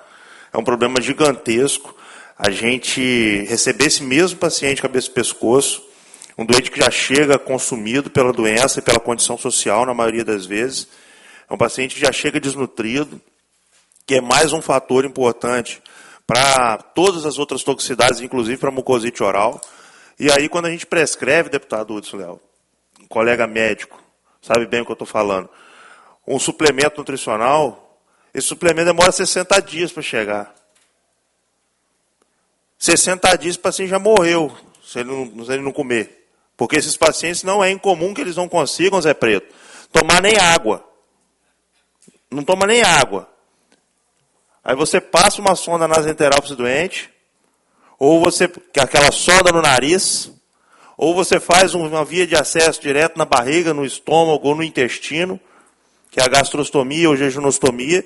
gigantesco. A gente receber esse mesmo paciente cabeça e pescoço, um doente que já chega consumido pela doença e pela condição social, na maioria das vezes, é um paciente que já chega desnutrido, que é mais um fator importante para todas as outras toxicidades, inclusive para a mucosite oral. E aí, quando a gente prescreve, deputado Hudson Léo, um colega médico, sabe bem o que eu estou falando, um suplemento nutricional, esse suplemento demora 60 dias para chegar. 60 dias o paciente já morreu, se ele não comer. Porque esses pacientes não é incomum que eles não consigam, Zé Preto, tomar nem água. Não toma nem água. Aí você passa uma sonda nasoenteral para esse doente, ou aquela sonda no nariz, ou você faz uma via de acesso direto na barriga, no estômago ou no intestino, que é a gastrostomia ou jejunostomia,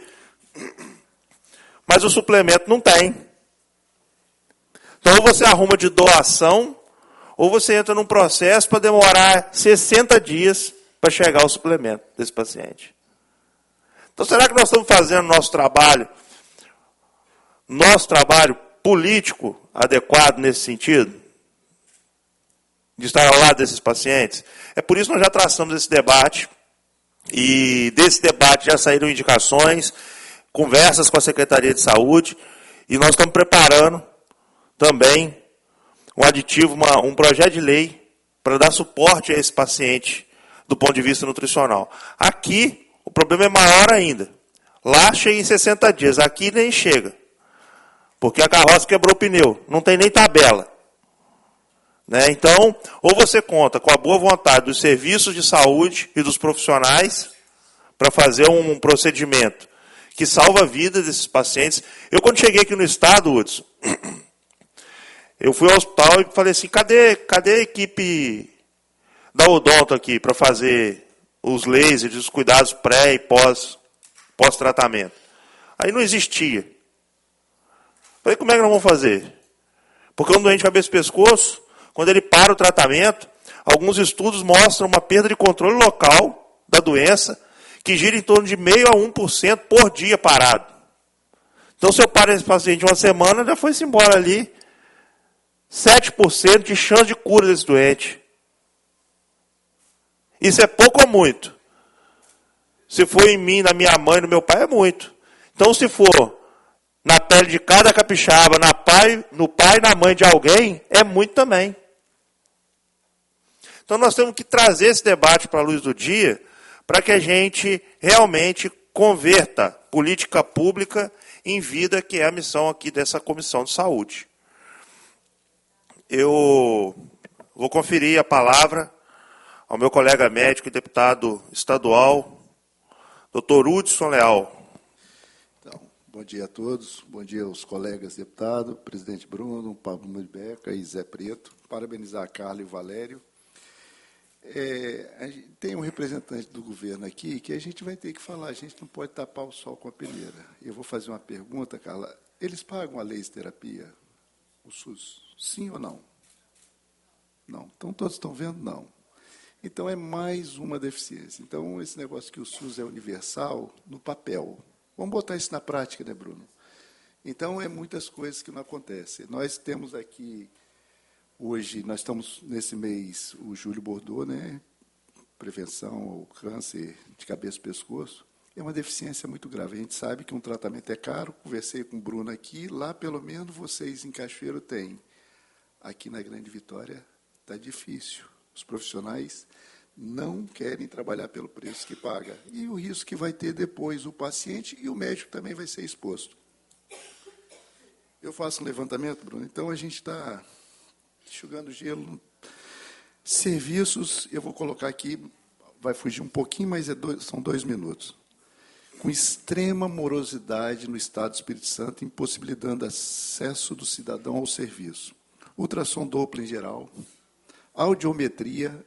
mas o suplemento não tem. Então, ou você arruma de doação, ou você entra num processo para demorar 60 dias para chegar ao suplemento desse paciente. Então, será que nós estamos fazendo nosso trabalho político adequado nesse sentido? De estar ao lado desses pacientes? É por isso que nós já traçamos esse debate, e desse debate já saíram indicações, conversas com a Secretaria de Saúde, e nós estamos preparando também um aditivo, um projeto de lei para dar suporte a esse paciente do ponto de vista nutricional. Aqui, o problema é maior ainda. Lá chega em 60 dias, aqui nem chega. Porque a carroça quebrou o pneu, não tem nem tabela. Né? Então, ou você conta com a boa vontade dos serviços de saúde e dos profissionais para fazer um procedimento que salva a vida desses pacientes. Eu, quando cheguei aqui no estado, Hudson, eu fui ao hospital e falei assim, cadê a equipe da odonto aqui para fazer os lasers, os cuidados pré e pós-tratamento? Aí não existia. Falei, como é que nós vamos fazer? Porque um doente de cabeça e pescoço, quando ele para o tratamento, alguns estudos mostram uma perda de controle local da doença, que gira em torno de 0,5% a 1% por dia parado. Então, se eu paro esse paciente uma semana, já foi-se embora ali 7% de chance de cura desse doente. Isso é pouco ou muito? Se for em mim, na minha mãe, no meu pai, é muito. Então, se for na pele de cada capixaba, no pai e na mãe de alguém, é muito também. Então, nós temos que trazer esse debate para a luz do dia, para que a gente realmente converta política pública em vida, que é a missão aqui dessa Comissão de Saúde. Eu vou conferir a palavra ao meu colega médico e deputado estadual, Dr. Hudson Leal. Então, bom dia a todos, bom dia aos colegas deputados, presidente Bruno, Pablo Moribeca e Zé Preto. Parabenizar a Carla e o Valério. Tem um representante do governo aqui que a gente vai ter que falar, a gente não pode tapar o sol com a peneira. Eu vou fazer uma pergunta, Carla. Eles pagam a laser-terapia, o SUS? Sim ou não? Não. Então, todos estão vendo? Não. Então, é mais uma deficiência. Então, esse negócio que o SUS é universal, no papel. Vamos botar isso na prática, né, Bruno? Então, é muitas coisas que não acontecem. Nós temos aqui, hoje, nós estamos nesse mês, o Júlio Bordeaux, né? Prevenção ao câncer de cabeça e pescoço. É uma deficiência muito grave. A gente sabe que um tratamento é caro. Conversei com o Bruno aqui. Lá, pelo menos, vocês em Cachoeiro têm. Aqui na Grande Vitória, está difícil. Os profissionais não querem trabalhar pelo preço que paga. E o risco que vai ter depois o paciente e o médico também vai ser exposto. Eu faço um levantamento, Bruno. Então, a gente está enxugando gelo. Serviços, eu vou colocar aqui, vai fugir um pouquinho, mas são 2 minutos. Com extrema morosidade no Estado do Espírito Santo, impossibilitando acesso do cidadão ao serviço. Ultrassom Doppler em geral, audiometria,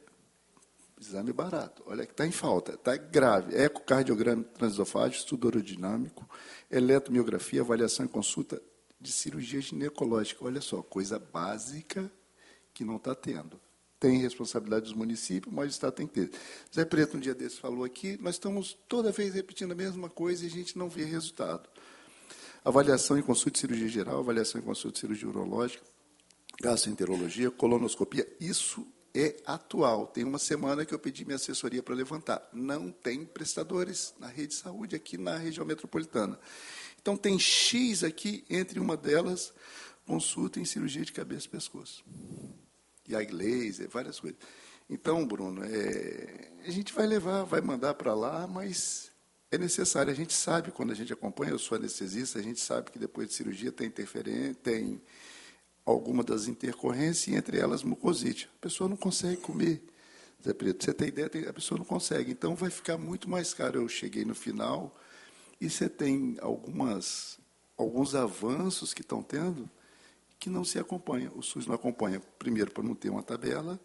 exame barato, olha que está em falta, está grave. Ecocardiograma transesofágico, estudo aerodinâmico, eletromiografia, avaliação e consulta de cirurgia ginecológica. Olha só, coisa básica que não está tendo. Tem responsabilidade dos municípios, mas o Estado tem que ter. Zé Preto, um dia desses, falou aqui, nós estamos toda vez repetindo a mesma coisa e a gente não vê resultado. Avaliação e consulta de cirurgia geral, avaliação e consulta de cirurgia urológica, gastroenterologia, colonoscopia, isso é atual. Tem uma semana que eu pedi minha assessoria para levantar. Não tem prestadores na rede de saúde aqui na região metropolitana. Então, tem X aqui, entre uma delas, consulta em cirurgia de cabeça e pescoço. E a laser, várias coisas. Então, Bruno, a gente vai levar, vai mandar para lá, mas é necessário. A gente sabe, quando a gente acompanha, eu sou anestesista, a gente sabe que depois de cirurgia tem interferência, tem alguma das intercorrências, e entre elas mucosite. A pessoa não consegue comer. Zé Preto, você tem ideia, a pessoa não consegue. Então, vai ficar muito mais caro. Eu cheguei no final, e você tem alguns avanços que estão tendo, que não se acompanha. O SUS não acompanha, primeiro, para não ter uma tabela,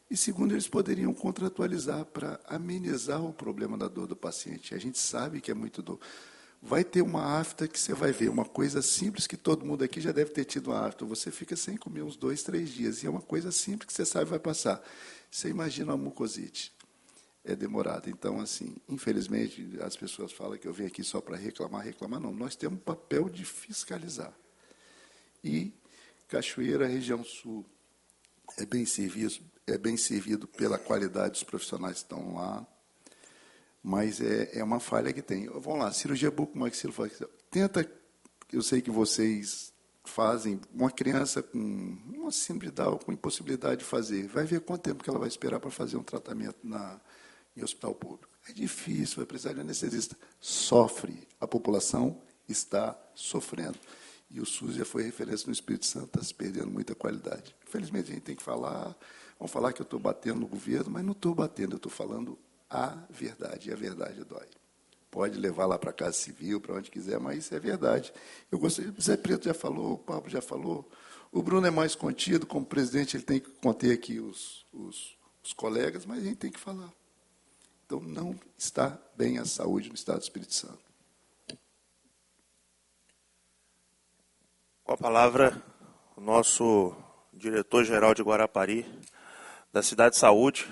e segundo, eles poderiam contratualizar para amenizar o problema da dor do paciente. A gente sabe que é muito dor. Vai ter uma afta que você vai ver, uma coisa simples que todo mundo aqui já deve ter tido uma afta. Você fica sem comer uns 2, 3 dias, e é uma coisa simples que você sabe vai passar. Você imagina a mucosite. É demorado. Então, assim, infelizmente, as pessoas falam que eu venho aqui só para reclamar não. Nós temos um papel de fiscalizar. E Cachoeira, região sul, é bem servido pela qualidade dos profissionais que estão lá, mas é uma falha que tem. Vamos lá, cirurgia bucomaxilofacial. Tenta, eu sei que vocês fazem, uma criança com uma síndrome de Down, com impossibilidade de fazer, vai ver quanto tempo que ela vai esperar para fazer um tratamento em hospital público. É difícil, vai precisar de anestesista. Sofre, a população está sofrendo. E o SUS já foi referência no Espírito Santo, está se perdendo muita qualidade. Infelizmente, a gente tem que falar, vamos falar que eu estou batendo no governo, mas não estou batendo, eu estou falando a verdade, e a verdade dói. Pode levar lá para a Casa Civil, para onde quiser, mas isso é verdade. Eu gostei, o Zé Preto já falou, o Pablo já falou, o Bruno é mais contido, como presidente, ele tem que conter aqui os colegas, mas a gente tem que falar. Então, não está bem a saúde no Estado do Espírito Santo. Com a palavra, o nosso diretor-geral de Guarapari, da Cidade de Saúde,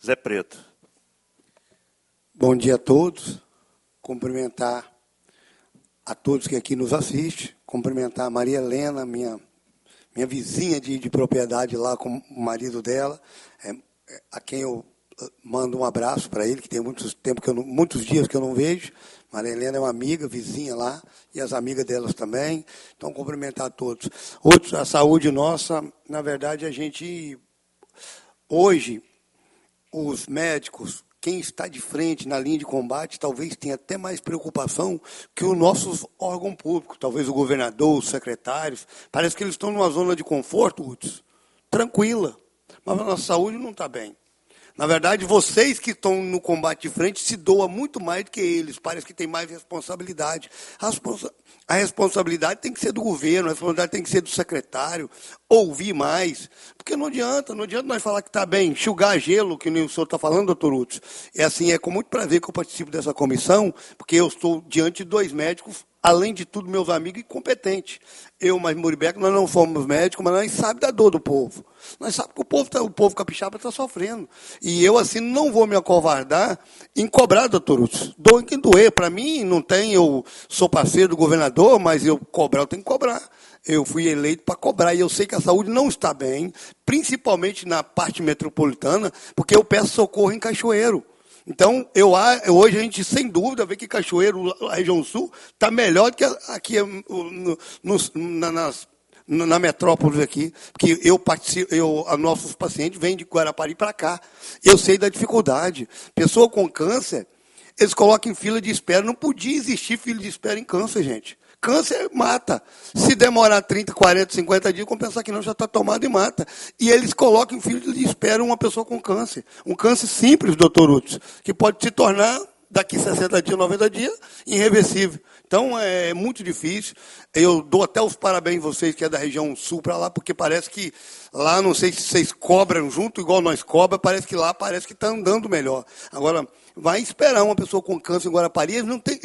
Zé Preto. Bom dia a todos. Cumprimentar a todos que aqui nos assistem. Cumprimentar a Maria Helena, minha vizinha de propriedade lá com o marido dela, a quem eu mando um abraço para ele, que tem muitos dias que eu não vejo. Maria Helena é uma amiga, vizinha lá, e as amigas delas também. Então, cumprimentar a todos. A saúde nossa, na verdade, a gente... Hoje, os médicos, quem está de frente na linha de combate, talvez tenha até mais preocupação que os nossos órgãos públicos, talvez o governador, os secretários. Parece que eles estão numa zona de conforto, Hudson, tranquila, mas a nossa saúde não está bem. Na verdade, vocês que estão no combate de frente se doam muito mais do que eles. Parece que tem mais responsabilidade. A responsabilidade tem que ser do governo, a responsabilidade tem que ser do secretário, ouvir mais. Porque não adianta nós falar que está bem, enxugar gelo, que nem o senhor está falando, doutor Hudson. É com muito prazer que eu participo dessa comissão, porque eu estou diante de 2 médicos, além de tudo, meus amigos, e competentes. Eu, mais Moribeca, nós não somos médicos, mas nós sabemos da dor do povo. Nós sabemos que o povo capixaba está sofrendo. E eu, assim, não vou me acovardar em cobrar, doutor Hudson. Doa quem doer. Para mim, não tem, eu sou parceiro do governador, mas eu tenho que cobrar. Eu fui eleito para cobrar, e eu sei que a saúde não está bem, principalmente na parte metropolitana, porque eu peço socorro em Cachoeiro. Então, hoje a gente, sem dúvida, vê que Cachoeiro, a região sul, está melhor do que aqui na metrópole aqui, porque nossos pacientes vêm de Guarapari para cá. Eu sei da dificuldade. Pessoa com câncer, eles colocam em fila de espera. Não podia existir fila de espera em câncer, gente. Câncer mata. Se demorar 30, 40, 50 dias, vão pensar que não, já está tomado e mata. E eles colocam em fila de espera uma pessoa com câncer. Um câncer simples, doutor Hudson, que pode se tornar, daqui 60 dias, 90 dias, irreversível. Então, é muito difícil. Eu dou até os parabéns a vocês, que é da região sul, para lá, porque parece que lá, não sei se vocês cobram junto, igual nós cobra, parece que lá está andando melhor. Agora, vai esperar uma pessoa com câncer em Guarapari, eles não têm,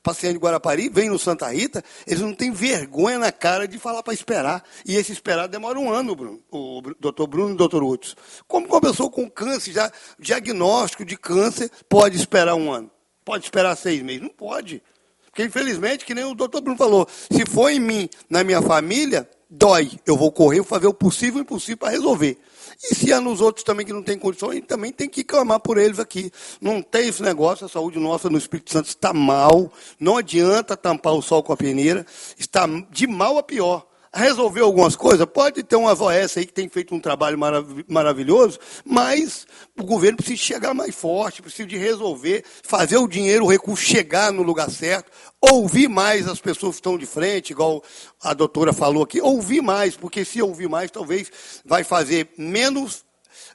paciente de Guarapari, vem no Santa Rita, eles não têm vergonha na cara de falar para esperar. E esse esperar demora 1 ano, Bruno, o doutor Bruno e o doutor Hudson. Como uma pessoa com câncer, já diagnóstico de câncer, pode esperar 1 ano? Pode esperar 6 meses? Não pode. Porque, infelizmente, que nem o doutor Bruno falou, se for em mim, na minha família, dói. Eu vou correr, vou fazer o possível e o impossível para resolver. E se há nos outros também que não tem condições, a gente também tem que clamar por eles aqui. Não tem esse negócio, a saúde nossa no Espírito Santo está mal, não adianta tampar o sol com a peneira, está de mal a pior. Resolveu algumas coisas? Pode ter uma OAS aí que tem feito um trabalho maravilhoso, mas o governo precisa chegar mais forte, precisa de resolver, fazer o dinheiro, o recurso chegar no lugar certo, ouvir mais as pessoas que estão de frente, igual a doutora falou aqui, ouvir mais, porque se ouvir mais, talvez vai fazer menos,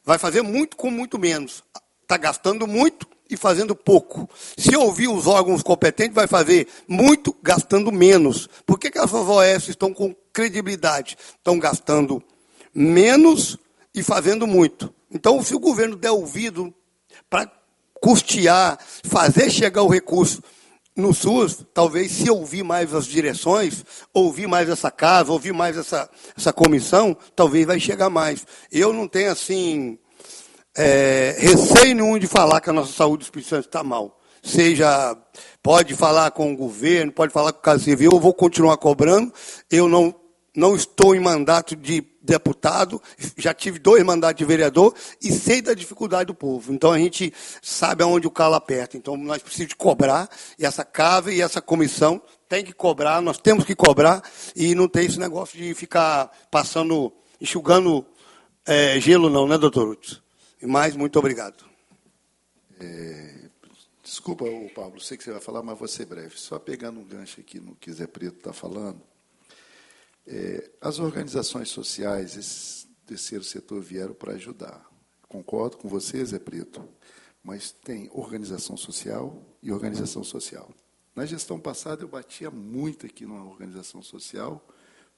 vai fazer muito com muito menos. Está gastando muito e fazendo pouco. Se ouvir os órgãos competentes, vai fazer muito gastando menos. Por que as OAS estão com credibilidade? Estão gastando menos e fazendo muito. Então, se o governo der ouvido para custear, fazer chegar o recurso no SUS, talvez, se ouvir mais as direções, ouvir mais essa casa, ouvir mais essa comissão, talvez vai chegar mais. Eu não tenho, assim, receio nenhum de falar que a nossa saúde do Espírito Santo está mal. Pode falar com o governo, pode falar com o Casa Civil, eu vou continuar cobrando. Eu não estou em mandato de deputado, já tive 2 mandatos de vereador e sei da dificuldade do povo. Então, a gente sabe aonde o calo aperta. Então, nós precisamos de cobrar, e essa casa e essa comissão tem que cobrar, nós temos que cobrar, e não tem esse negócio de ficar enxugando gelo não, né, doutor Hudson? E mais, muito obrigado. Desculpa, Pablo, sei que você vai falar, mas vou ser breve. Só pegando um gancho aqui no que Zé Preto está falando, as organizações sociais, esse terceiro setor, vieram para ajudar. Concordo com você, Zé Preto, mas tem organização social e organização social. Na gestão passada, eu batia muito aqui numa organização social,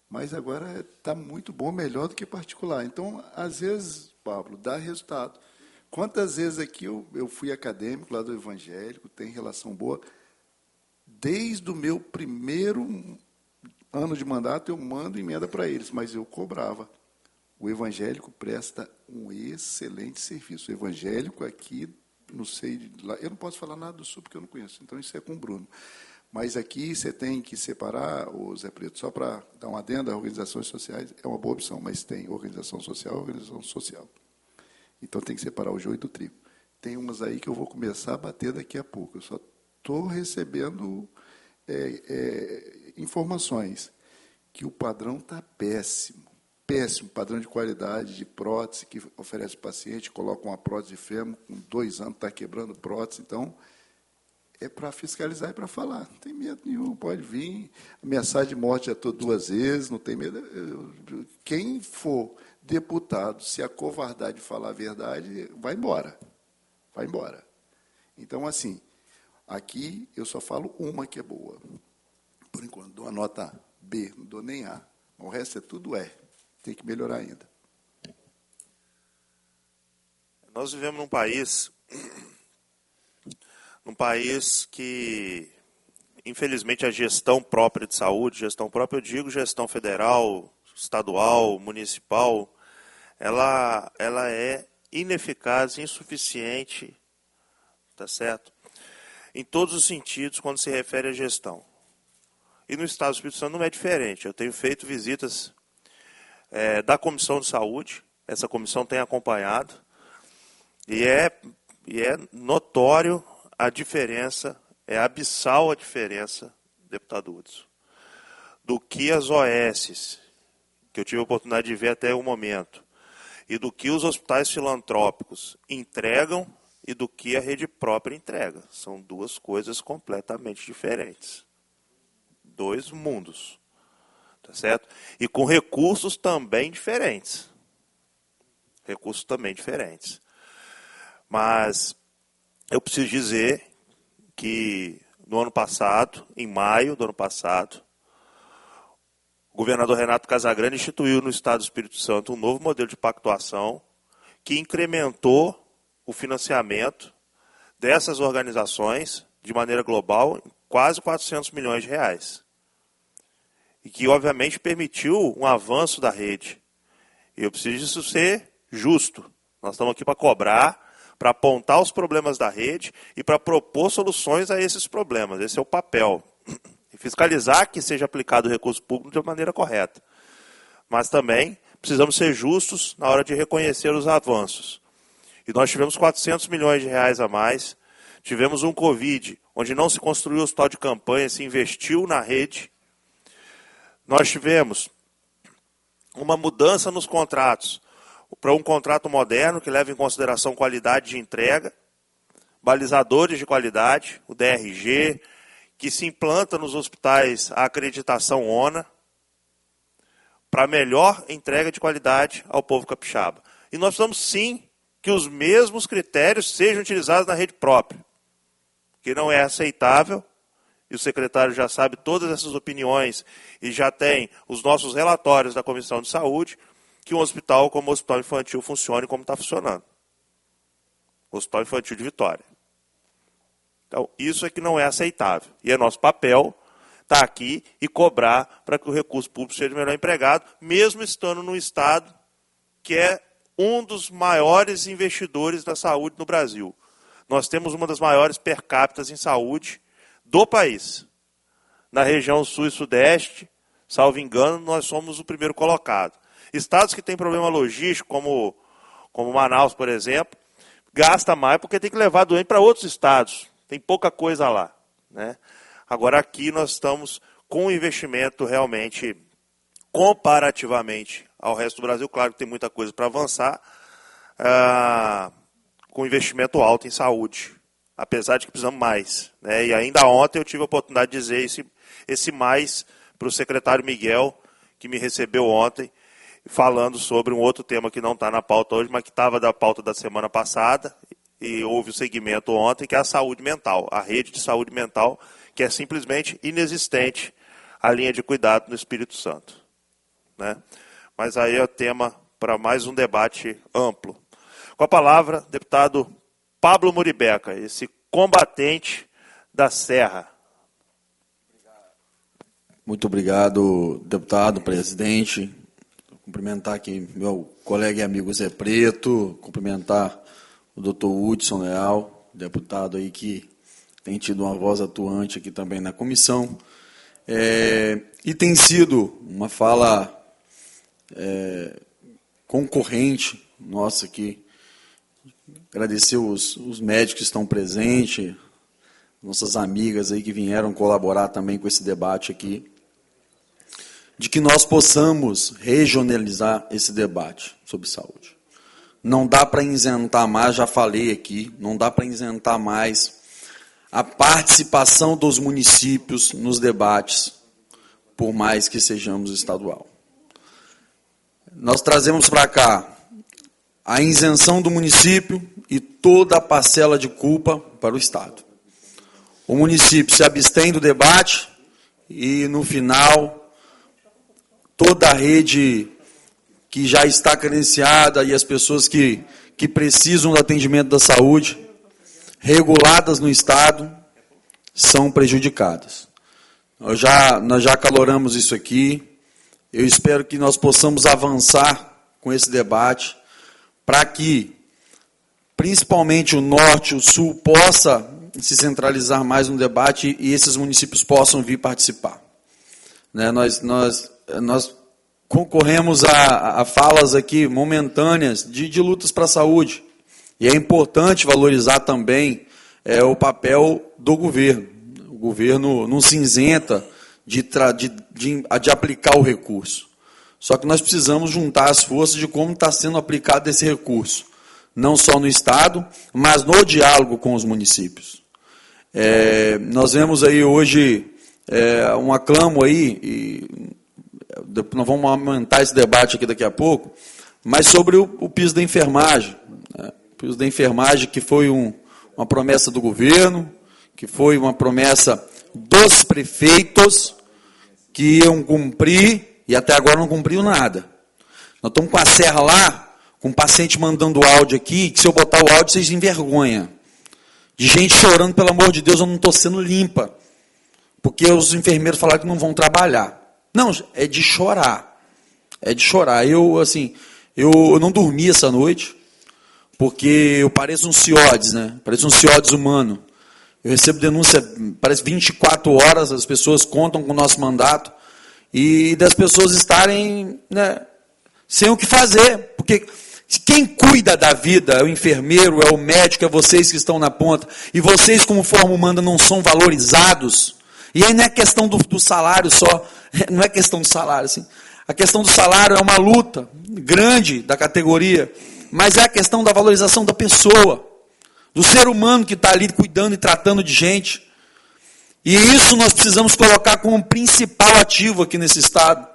mas agora está muito bom, melhor do que particular. Então, às vezes, Pablo, dá resultado. Quantas vezes aqui eu fui acadêmico lá do evangélico, tem relação boa. Desde o meu primeiro ano de mandato, eu mando emenda para eles, mas eu cobrava. O evangélico presta um excelente serviço. O evangélico aqui, não sei, lá, eu não posso falar nada do Sul, porque eu não conheço, então isso é com o Bruno. Mas aqui você tem que separar, Zé Preto, só para dar uma adenda, organizações sociais é uma boa opção, mas tem organização social e organização social. Então tem que separar o joio do trigo. Tem umas aí que eu vou começar a bater daqui a pouco. Eu só estou recebendo informações que o padrão está péssimo. Péssimo, padrão de qualidade de prótese que oferece o paciente, coloca uma prótese de fêmur, com 2 anos está quebrando prótese, então é para fiscalizar e para falar. Não tem medo nenhum, pode vir, ameaçar de morte já estou 2 vezes, não tem medo. Quem for deputado, se acovardar de falar a verdade, vai embora. Vai embora. Então, assim, aqui eu só falo uma que é boa. Por enquanto, dou a nota B, não dou nem A. O resto é tudo E. Tem que melhorar ainda. Nós vivemos num país que, infelizmente, a gestão própria de saúde, gestão própria, eu digo gestão federal, estadual, municipal, ela é ineficaz, insuficiente, tá certo? Em todos os sentidos, quando se refere à gestão. E no Estado do Espírito Santo não é diferente. Eu tenho feito visitas da Comissão de Saúde, essa comissão tem acompanhado, e é notório a diferença, é abissal a diferença, deputado Hudson, do que as OS, que eu tive a oportunidade de ver até o momento, e do que os hospitais filantrópicos entregam e do que a rede própria entrega. São 2 coisas completamente diferentes. 2 mundos. Tá certo? E com recursos também diferentes. Recursos também diferentes. Mas eu preciso dizer que no ano passado, em maio do ano passado, o governador Renato Casagrande instituiu no Estado do Espírito Santo um novo modelo de pactuação que incrementou o financiamento dessas organizações de maneira global em quase 400 milhões de reais. E que, obviamente, permitiu um avanço da rede. E eu preciso disso ser justo. Nós estamos aqui para cobrar, para apontar os problemas da rede e para propor soluções a esses problemas. Esse é o papel. E fiscalizar que seja aplicado o recurso público de maneira correta. Mas também precisamos ser justos na hora de reconhecer os avanços. E nós tivemos 400 milhões de reais a mais. Tivemos um Covid, onde não se construiu hospital de campanha, se investiu na rede. Nós tivemos uma mudança nos contratos para um contrato moderno que leva em consideração qualidade de entrega, balizadores de qualidade, o DRG, que se implanta nos hospitais a acreditação ONA, para melhor entrega de qualidade ao povo capixaba. E nós precisamos sim que os mesmos critérios sejam utilizados na rede própria, que não é aceitável. E o secretário já sabe todas essas opiniões e já tem os nossos relatórios da Comissão de Saúde, que um hospital como o Hospital Infantil funcione como está funcionando. O Hospital Infantil de Vitória. Então, isso é que não é aceitável. E é nosso papel estar aqui e cobrar para que o recurso público seja melhor empregado, mesmo estando no Estado que é um dos maiores investidores da saúde no Brasil. Nós temos uma das maiores per capita em saúde do país. Na região sul e sudeste, salvo engano, nós somos o primeiro colocado. Estados que têm problema logístico, como Manaus, por exemplo, gasta mais porque tem que levar doente para outros estados. Tem pouca coisa lá. Né? Agora aqui nós estamos com um investimento realmente, comparativamente ao resto do Brasil, claro que tem muita coisa para avançar, com investimento alto em saúde. Apesar de que precisamos mais. Né? E ainda ontem eu tive a oportunidade de dizer esse mais para o secretário Miguel, que me recebeu ontem, falando sobre um outro tema que não está na pauta hoje, mas que estava da pauta da semana passada, e houve o segmento ontem, que é a saúde mental, a rede de saúde mental, que é simplesmente inexistente a linha de cuidado no Espírito Santo. Né? Mas aí é tema para mais um debate amplo. Com a palavra, deputado Pablo Moribeca, esse combatente da Serra. Muito obrigado, deputado, presidente. Cumprimentar aqui meu colega e amigo Zé Preto, cumprimentar o doutor Hudson Leal, deputado aí que tem tido uma voz atuante aqui também na comissão. E tem sido uma fala concorrente nossa aqui Agradecer os médicos que estão presentes, nossas amigas aí que vieram colaborar também com esse debate aqui, de que nós possamos regionalizar esse debate sobre saúde. Não dá para isentar mais, já falei aqui, não dá para isentar mais a participação dos municípios nos debates, por mais que sejamos estadual. Nós trazemos para cá a isenção do município e toda a parcela de culpa para o Estado. O município se abstém do debate e, no final, toda a rede que já está credenciada e as pessoas que precisam do atendimento da saúde, reguladas no Estado, são prejudicadas. Nós já acaloramos isso aqui. Eu espero que nós possamos avançar com esse debate para que, principalmente o Norte, o Sul, possa se centralizar mais no debate e esses municípios possam vir participar. Né, nós concorremos a falas aqui momentâneas de lutas para a saúde. E é importante valorizar também o papel do governo. O governo não se isenta de aplicar o recurso. Só que nós precisamos juntar as forças de como está sendo aplicado esse recurso. Não só no Estado, mas no diálogo com os municípios. Nós vemos aí hoje um aclamo aí, e nós vamos aumentar esse debate aqui daqui a pouco, mas sobre o piso da enfermagem. Né? O piso da enfermagem que foi uma promessa do governo, que foi uma promessa dos prefeitos que iam cumprir, e até agora não cumpriu nada. Nós estamos com a serra lá, com um paciente mandando áudio aqui, que se eu botar o áudio, vocês envergonham. De gente chorando, pelo amor de Deus, eu não estou sendo limpa. Porque os enfermeiros falaram que não vão trabalhar. Não, é de chorar. É de chorar. Eu não dormi essa noite, porque eu pareço um CIODES, né? Pareço um CIODES humano. Eu recebo denúncia, parece 24 horas, as pessoas contam com o nosso mandato, e das pessoas estarem, né, sem o que fazer. Porque quem cuida da vida é o enfermeiro, é o médico, é vocês que estão na ponta. E vocês, como forma humana, não são valorizados. E aí não é questão do salário só, não é questão do salário. Assim. A questão do salário é uma luta grande da categoria, mas é a questão da valorização da pessoa, do ser humano que está ali cuidando e tratando de gente. E isso nós precisamos colocar como principal ativo aqui nesse Estado,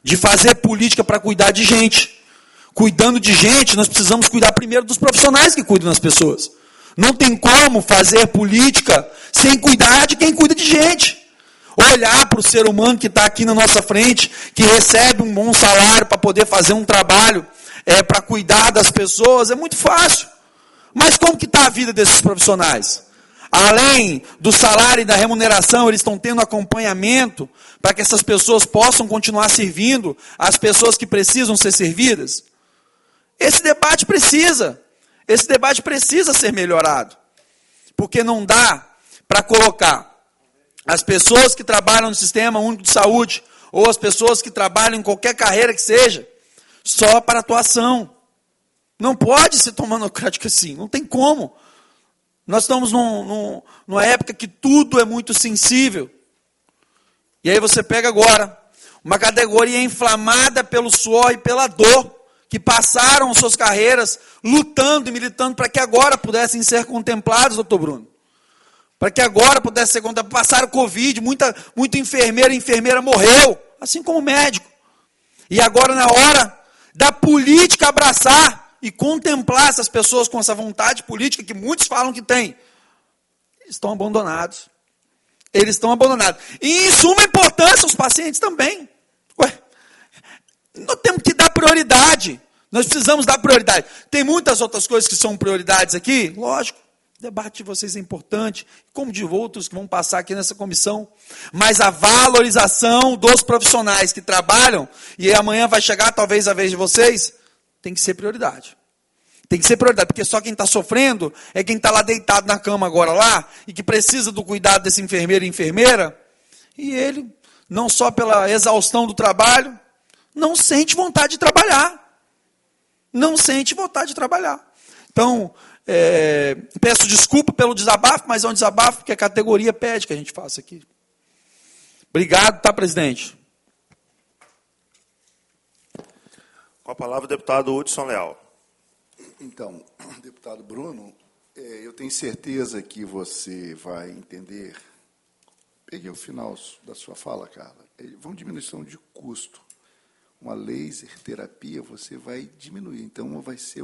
de fazer política para cuidar de gente. Cuidando de gente, nós precisamos cuidar primeiro dos profissionais que cuidam das pessoas. Não tem como fazer política sem cuidar de quem cuida de gente. Olhar para o ser humano que está aqui na nossa frente, que recebe um bom salário para poder fazer um trabalho, para cuidar das pessoas, é muito fácil. Mas como que está a vida desses profissionais? Além do salário e da remuneração, eles estão tendo acompanhamento para que essas pessoas possam continuar servindo as pessoas que precisam ser servidas? Esse debate precisa ser melhorado. Porque não dá para colocar as pessoas que trabalham no Sistema Único de Saúde, ou as pessoas que trabalham em qualquer carreira que seja, só para atuação. Não pode ser monocrático assim, não tem como. Nós estamos numa época que tudo é muito sensível. E aí você pega agora uma categoria inflamada pelo suor e pela dor, que passaram suas carreiras lutando e militando para que agora pudessem ser contemplados, doutor Bruno. Para que agora pudesse ser contemplado. Passaram Covid, muita enfermeira morreu, assim como médico. E agora, na hora da política abraçar e contemplar essas pessoas com essa vontade política que muitos falam que têm, eles estão abandonados. Eles estão abandonados. E, em suma importância, os pacientes também. Nós temos que dar prioridade. Nós precisamos dar prioridade. Tem muitas outras coisas que são prioridades aqui. Lógico, o debate de vocês é importante, como de outros que vão passar aqui nessa comissão. Mas a valorização dos profissionais que trabalham, e amanhã vai chegar talvez a vez de vocês, tem que ser prioridade. Tem que ser prioridade, porque só quem está sofrendo é quem está lá deitado na cama agora lá, e que precisa do cuidado desse enfermeiro e enfermeira, e ele, não só pela exaustão do trabalho, não sente vontade de trabalhar. Não sente vontade de trabalhar. Então, Peço desculpa pelo desabafo, mas é um desabafo que a categoria pede que a gente faça aqui. Obrigado, tá, presidente? Com a palavra o deputado Hudson Leal. Então, deputado Bruno, eu tenho certeza que você vai entender. Peguei o final da sua fala, Carla. Vão diminuição de custo. Uma laser terapia você vai diminuir. Então, vai ser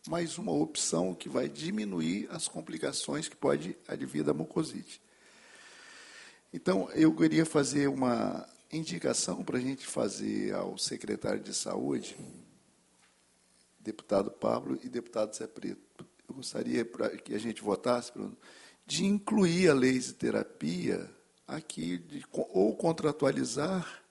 mais uma opção que vai diminuir as complicações que pode advir da mucosite. Então, eu queria fazer uma indicação para a gente fazer ao secretário de Saúde, deputado Pablo e deputado Zé Preto. Eu gostaria que a gente votasse, Bruno, de incluir a laser terapia aqui, ou contratualizar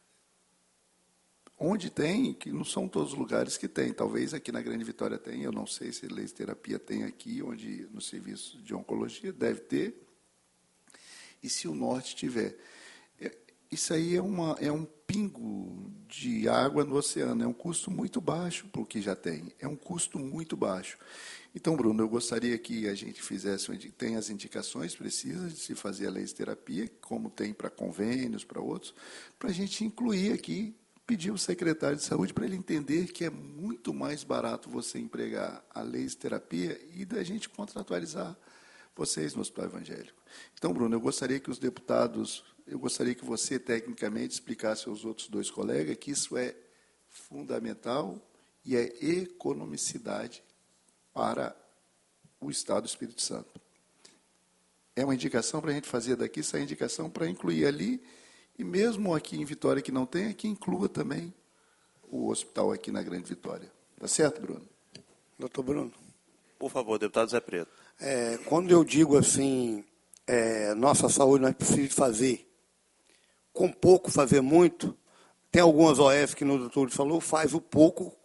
onde tem, que não são todos os lugares que tem. Talvez aqui na Grande Vitória tem, eu não sei se laser terapia tem aqui, onde no serviço de oncologia deve ter, e se o norte tiver. Isso aí é um pingo de água no oceano, é um custo muito baixo para o que já tem, é um custo muito baixo. Então, Bruno, eu gostaria que a gente tem as indicações precisas de se fazer a laser terapia, como tem para convênios, para outros, para a gente incluir aqui, pedir ao secretário de Saúde para ele entender que é muito mais barato você empregar a laser terapia e da gente contratualizar vocês no Hospital Evangélico. Então, Bruno, eu gostaria que você, tecnicamente, explicasse aos outros dois colegas que isso é fundamental e é economicidade para o Estado do Espírito Santo. É uma indicação para a gente fazer daqui, essa indicação para incluir ali, e mesmo aqui em Vitória que não tem, que inclua também o hospital aqui na Grande Vitória. Tá certo, Bruno? Doutor Bruno. Por favor, deputado Zé Preto. Quando eu digo assim, nossa saúde nós precisamos fazer com pouco, fazer muito, tem algumas OF que o doutor falou, faz o pouco,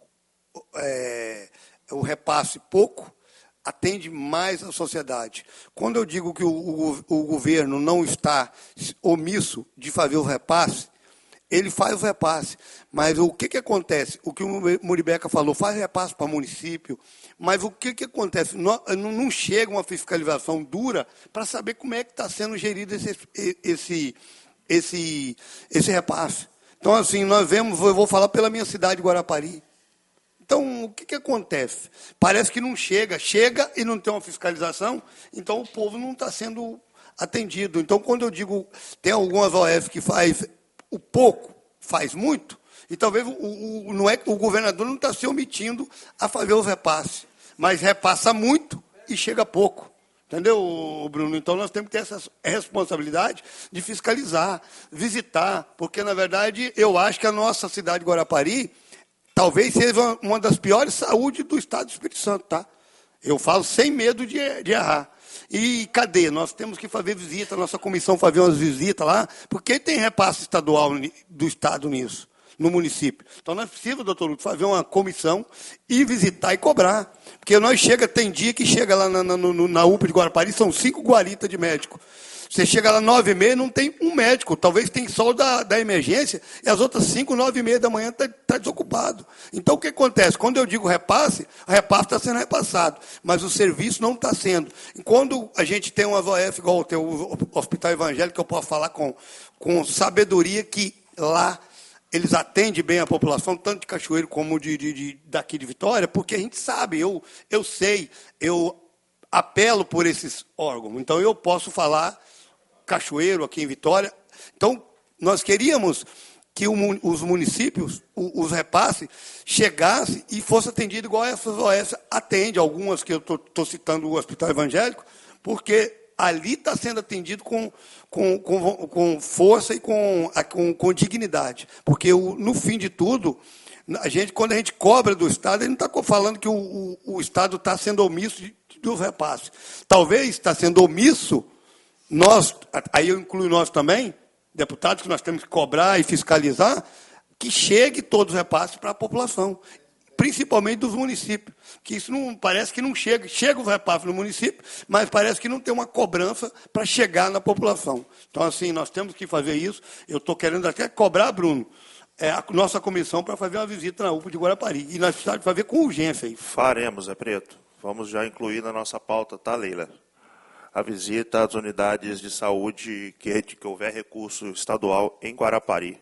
o repasse pouco, atende mais a sociedade. Quando eu digo que o governo não está omisso de fazer o repasse, ele faz o repasse. Mas o que acontece? O que o Moribeca falou, faz repasse para o município, mas o que acontece? Não chega uma fiscalização dura para saber como é que está sendo gerido esse repasse. Então, assim, nós vemos, eu vou falar pela minha cidade, Guarapari. Então, o que acontece? Parece que não chega e não tem uma fiscalização, então o povo não está sendo atendido. Então, quando eu digo, tem algumas OF que faz o pouco, faz muito, e talvez o governador não está se omitindo a fazer os repasses, mas repassa muito e chega pouco. Entendeu, Bruno? Então, nós temos que ter essa responsabilidade de fiscalizar, visitar, porque, na verdade, eu acho que a nossa cidade de Guarapari talvez seja uma das piores saúdes do Estado do Espírito Santo, tá? Eu falo sem medo de errar. E cadê? Nós temos que fazer visita, nossa comissão fazer umas visitas lá, porque tem repasse estadual do Estado nisso, no município. Então, nós precisamos, doutor Lúcio, fazer uma comissão e visitar e cobrar. Porque tem dia que chega lá na UPA de Guarapari, são 5 guaritas de médico. Você chega lá 9h30, não tem um médico. Talvez tem só o da emergência, e as outras 5, 9h30 da manhã está desocupado. Então, o que acontece? Quando eu digo repasse, o repasse está sendo repassado, mas o serviço não está sendo. E quando a gente tem uma OF, igual tem o Hospital Evangélico, que eu posso falar com sabedoria, que lá eles atendem bem a população, tanto de Cachoeiro como daqui de Vitória, porque a gente sabe, eu sei, eu apelo por esses órgãos. Então, eu posso falar Cachoeiro, aqui em Vitória. Então, nós queríamos que os municípios, os repasses, chegassem e fossem atendidos igual essas OS atende, algumas que eu estou citando o Hospital Evangélico, porque ali está sendo atendido com força e com dignidade. Porque, no fim de tudo, quando a gente cobra do Estado, ele não está falando que o Estado está sendo omisso dos repasses. Talvez está sendo omisso, aí eu incluo nós também, deputados, que nós temos que cobrar e fiscalizar, que chegue todos os repasses para a população, principalmente dos municípios, que isso não parece que não chega os repasses no município, mas parece que não tem uma cobrança para chegar na população. Então, assim, nós temos que fazer isso. Eu estou querendo até cobrar, Bruno, a nossa comissão para fazer uma visita na UPA de Guarapari, e nós precisamos fazer com urgência isso. Faremos, Zé Preto. Vamos já incluir na nossa pauta, tá, Leila? A visita às unidades de saúde que houver recurso estadual em Guarapari.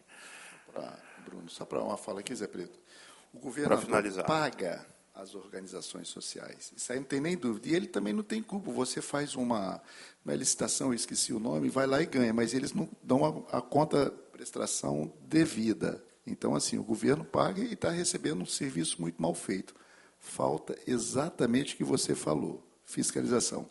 Bruno, só para uma fala aqui, Zé Preto. O governador paga as organizações sociais. Isso aí não tem nem dúvida. E ele também não tem culpa. Você faz uma licitação, eu esqueci o nome, vai lá e ganha, mas eles não dão a conta prestação devida. Então, assim, o governo paga e está recebendo um serviço muito mal feito. Falta exatamente o que você falou, fiscalização.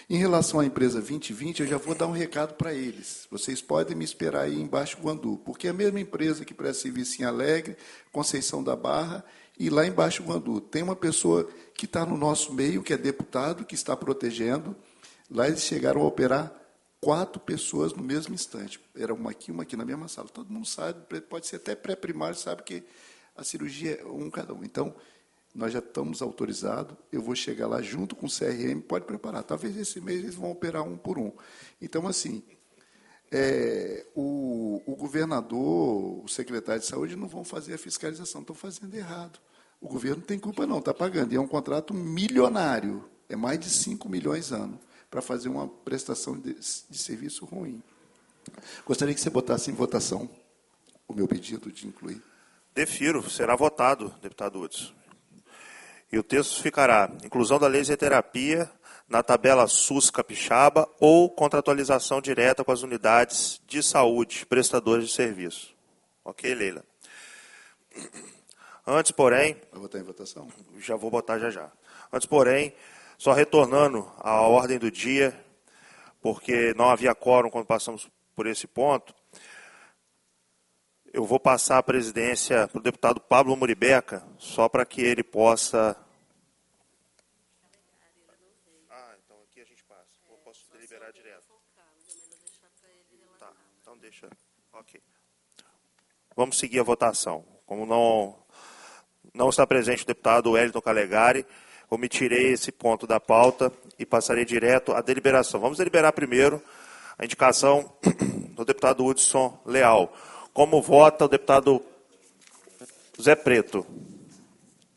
Em relação à empresa 2020, eu já vou dar um recado para eles. Vocês podem me esperar aí em Baixo Guandu, porque é a mesma empresa que presta serviço em Alegre, Conceição da Barra e lá em Baixo Guandu. Tem uma pessoa que está no nosso meio, que é deputado, que está protegendo. Lá eles chegaram a operar 4 pessoas no mesmo instante. Era uma aqui na mesma sala. Todo mundo sabe, pode ser até pré-primário, sabe que a cirurgia é um cada um. Então, nós já estamos autorizados, eu vou chegar lá junto com o CRM, pode preparar. Talvez esse mês eles vão operar um por um. Então, assim, o governador, o secretário de saúde não vão fazer a fiscalização, estão fazendo errado. O governo não tem culpa não, está pagando. E é um contrato milionário, é mais de 5 milhões ano, para fazer uma prestação de serviço ruim. Gostaria que você botasse em votação o meu pedido de incluir. Defiro, será votado, deputado Hudson. E o texto ficará: inclusão da laserterapia na tabela SUS Capixaba ou contratualização direta com as unidades de saúde, prestadores de serviço. Ok, Leila? Antes, porém... Vai votar em votação? Já vou botar já. Antes, porém, só retornando à ordem do dia, porque não havia quórum quando passamos por esse ponto, eu vou passar a presidência para o deputado Pablo Muribeca, só para que ele possa... então aqui a gente passa. Eu posso deliberar direto. Tá, então deixa... Ok. Vamos seguir a votação. Como não está presente o deputado Wellington Calegari, omitirei esse ponto da pauta e passarei direto à deliberação. Vamos deliberar primeiro a indicação do deputado Hudson Leal. Como vota o deputado Zé Preto?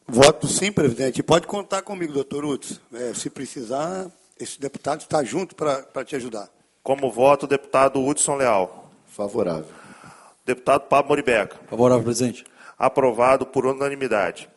Voto sim, presidente. Pode contar comigo, doutor Hudson. Se precisar, esse deputado está junto para te ajudar. Como vota o deputado Hudson Leal? Favorável. Deputado Pablo Muribeca? Favorável, presidente. Aprovado por unanimidade.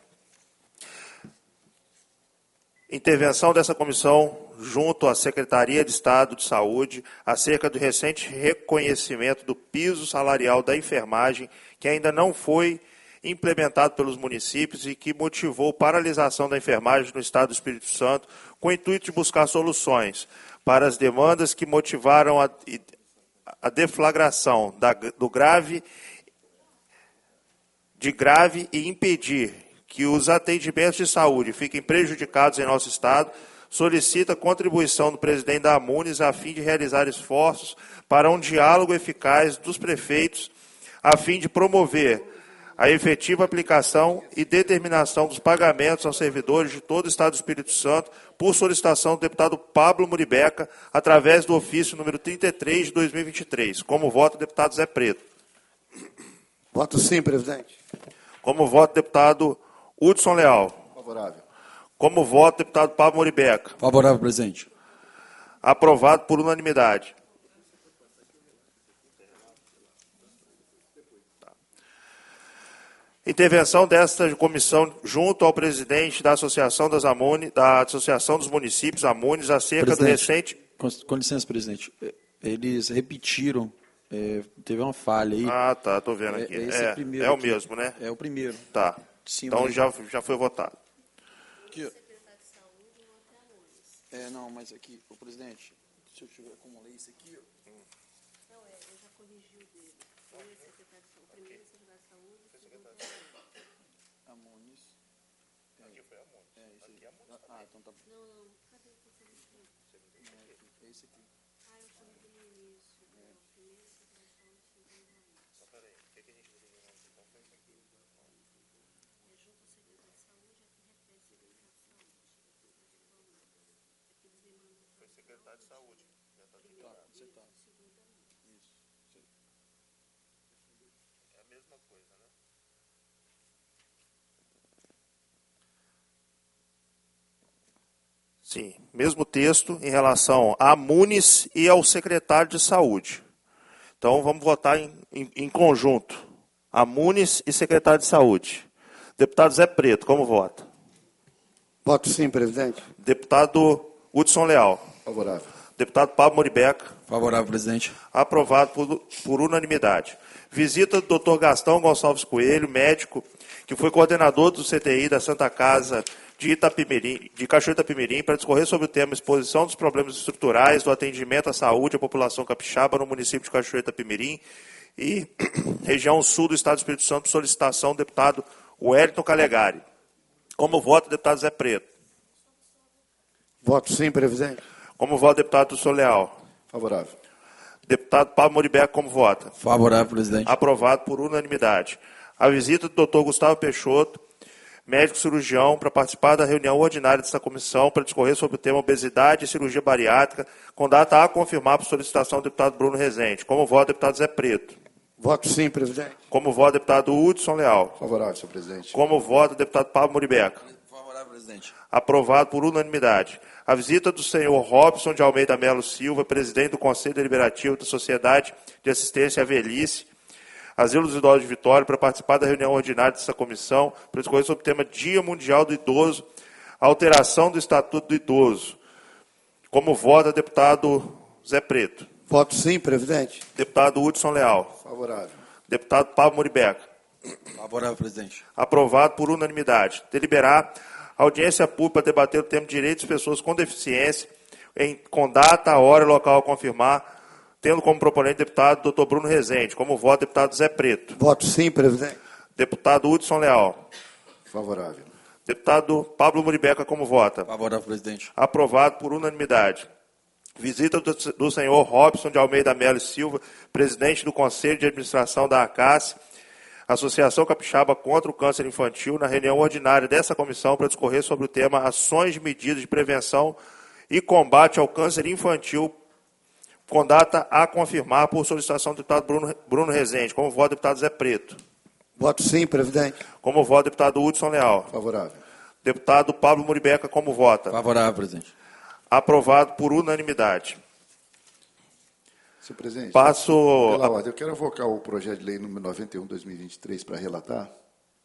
Intervenção dessa comissão junto à Secretaria de Estado de Saúde acerca do recente reconhecimento do piso salarial da enfermagem, que ainda não foi implementado pelos municípios e que motivou paralisação da enfermagem no Estado do Espírito Santo, com o intuito de buscar soluções para as demandas que motivaram a deflagração do grave e impedir que os atendimentos de saúde fiquem prejudicados em nosso Estado, solicita a contribuição do presidente da Amunis a fim de realizar esforços para um diálogo eficaz dos prefeitos, a fim de promover a efetiva aplicação e determinação dos pagamentos aos servidores de todo o Estado do Espírito Santo, por solicitação do deputado Pablo Muribeca, através do ofício número 33 de 2023. Como vota o deputado Zé Preto? Voto sim, presidente. Como vota o deputado Hudson Leal? Favorável. Como vota o deputado Pablo Muribeca? Favorável, presidente. Aprovado por unanimidade. Intervenção desta comissão junto ao presidente da Associação das Amunis, da Associação dos Municípios Amunis, acerca do recente... Com licença, presidente. Eles repetiram, teve uma falha aí. Ah, tá, estou vendo aqui. É o mesmo, né? É o primeiro. Tá. Então já foi votado. Aqui, não, mas aqui, o presidente, se eu tiver como ler isso aqui, Não, eu já corrigi o dele. Ele é secretário de saúde, o primeiro é secretário de saúde, o segundo é Amonis. Aqui foi Amonis. Aqui é Amonis. Então tá bom. Não, cadê o que você disse? É esse aqui. Eu falei do início. O primeiro é secretário de saúde, o segundo é Só peraí, o que a gente deveria fazer? Então foi isso aqui. É junto ao secretário de saúde, é que refere secretário de saúde. Foi secretário de saúde. Já está declarado. Você tá. Isso. É a mesma coisa, né? Sim, mesmo texto em relação a Muniz e ao secretário de Saúde. Então, vamos votar em conjunto. A Muniz e secretário de Saúde. Deputado Zé Preto, como vota? Voto sim, presidente. Deputado Hudson Leal. Favorável. Deputado Pablo Moribeca. Favorável, presidente. Aprovado por unanimidade. Visita do Dr. Gastão Gonçalves Coelho, médico, que foi coordenador do CTI da Santa Casa de Cachoeiro Itapemirim, para discorrer sobre o tema exposição dos problemas estruturais do atendimento à saúde à população capixaba no município de Cachoeiro Itapemirim e região sul do estado do Espírito Santo, por solicitação do deputado Wellington Calegari. Como vota, deputado Zé Preto? Voto sim, presidente. Como vota, deputado Hudson Leal? Favorável. Deputado Pablo Moribeca, como vota? Favorável, presidente. Aprovado por unanimidade. A visita do Dr. Gustavo Peixoto, médico cirurgião, para participar da reunião ordinária desta comissão para discorrer sobre o tema obesidade e cirurgia bariátrica, com data a confirmar por solicitação do deputado Bruno Rezende. Como vota, deputado Zé Preto? Voto sim, presidente. Como vota, deputado Hudson Leal? Favorável, senhor presidente. Como vota, deputado Pablo Moribeca? Favorável, presidente. Aprovado por unanimidade. A visita do senhor Robson de Almeida Melo Silva, presidente do Conselho Deliberativo da Sociedade de Assistência à Velhice, Asilo dos Idosos de Vitória, para participar da reunião ordinária dessa comissão, para discorrer sobre o tema Dia Mundial do Idoso, alteração do Estatuto do Idoso. Como vota, deputado Zé Preto? Voto sim, presidente. Deputado Hudson Leal? Favorável. Deputado Pablo Moribeca? Favorável, presidente. Aprovado por unanimidade. Deliberar a audiência pública para debater o tema Direitos de Pessoas com Deficiência, com data, hora e local a confirmar, tendo como proponente deputado Dr. Bruno Rezende. Como vota, deputado Zé Preto? Voto sim, presidente. Deputado Hudson Leal? Favorável. Deputado Pablo Moribeca, como vota? Favorável, presidente. Aprovado por unanimidade. Visita do senhor Robson de Almeida Melo Silva, presidente do Conselho de Administração da ACAS, Associação Capixaba contra o Câncer Infantil, na reunião ordinária dessa comissão para discorrer sobre o tema Ações de Medidas de Prevenção e Combate ao Câncer Infantil, com data a confirmar por solicitação do deputado Bruno Rezende. Como vota, deputado Zé Preto? Voto sim, presidente. Como vota, deputado Hudson Leal? Favorável. Deputado Pablo Moribeca, como vota? Favorável, presidente. Aprovado por unanimidade. Senhor presidente, Passo... pela ordem, eu quero avocar o projeto de lei número 91/2023 para relatar.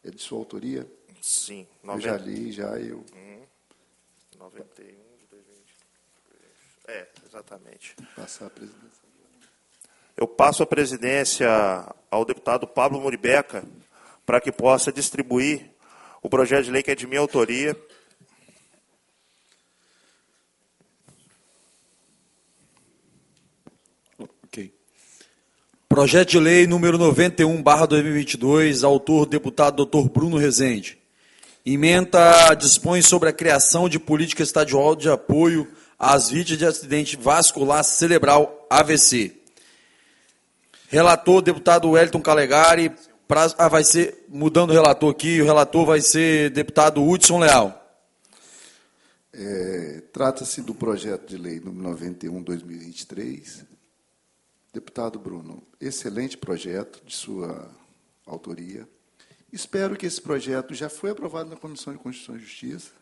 É de sua autoria? Sim. Eu já li, já eu... 91 de 2023. Exatamente. Passar a presidência. Eu passo a presidência ao deputado Pablo Moribeca para que possa distribuir o projeto de lei que é de minha autoria. Ok. Projeto de lei número 91/2022, autor deputado Dr. Bruno Rezende. Ementa dispõe sobre a criação de política estadual de apoio às vítimas de acidente vascular cerebral AVC. Relator, deputado Wellington Calegari. Vai ser, mudando o relator aqui, o relator vai ser deputado Hudson Leal. Trata-se do projeto de lei número 91/2023. Deputado Bruno, excelente projeto de sua autoria. Espero que esse projeto já foi aprovado na Comissão de Constituição e Justiça.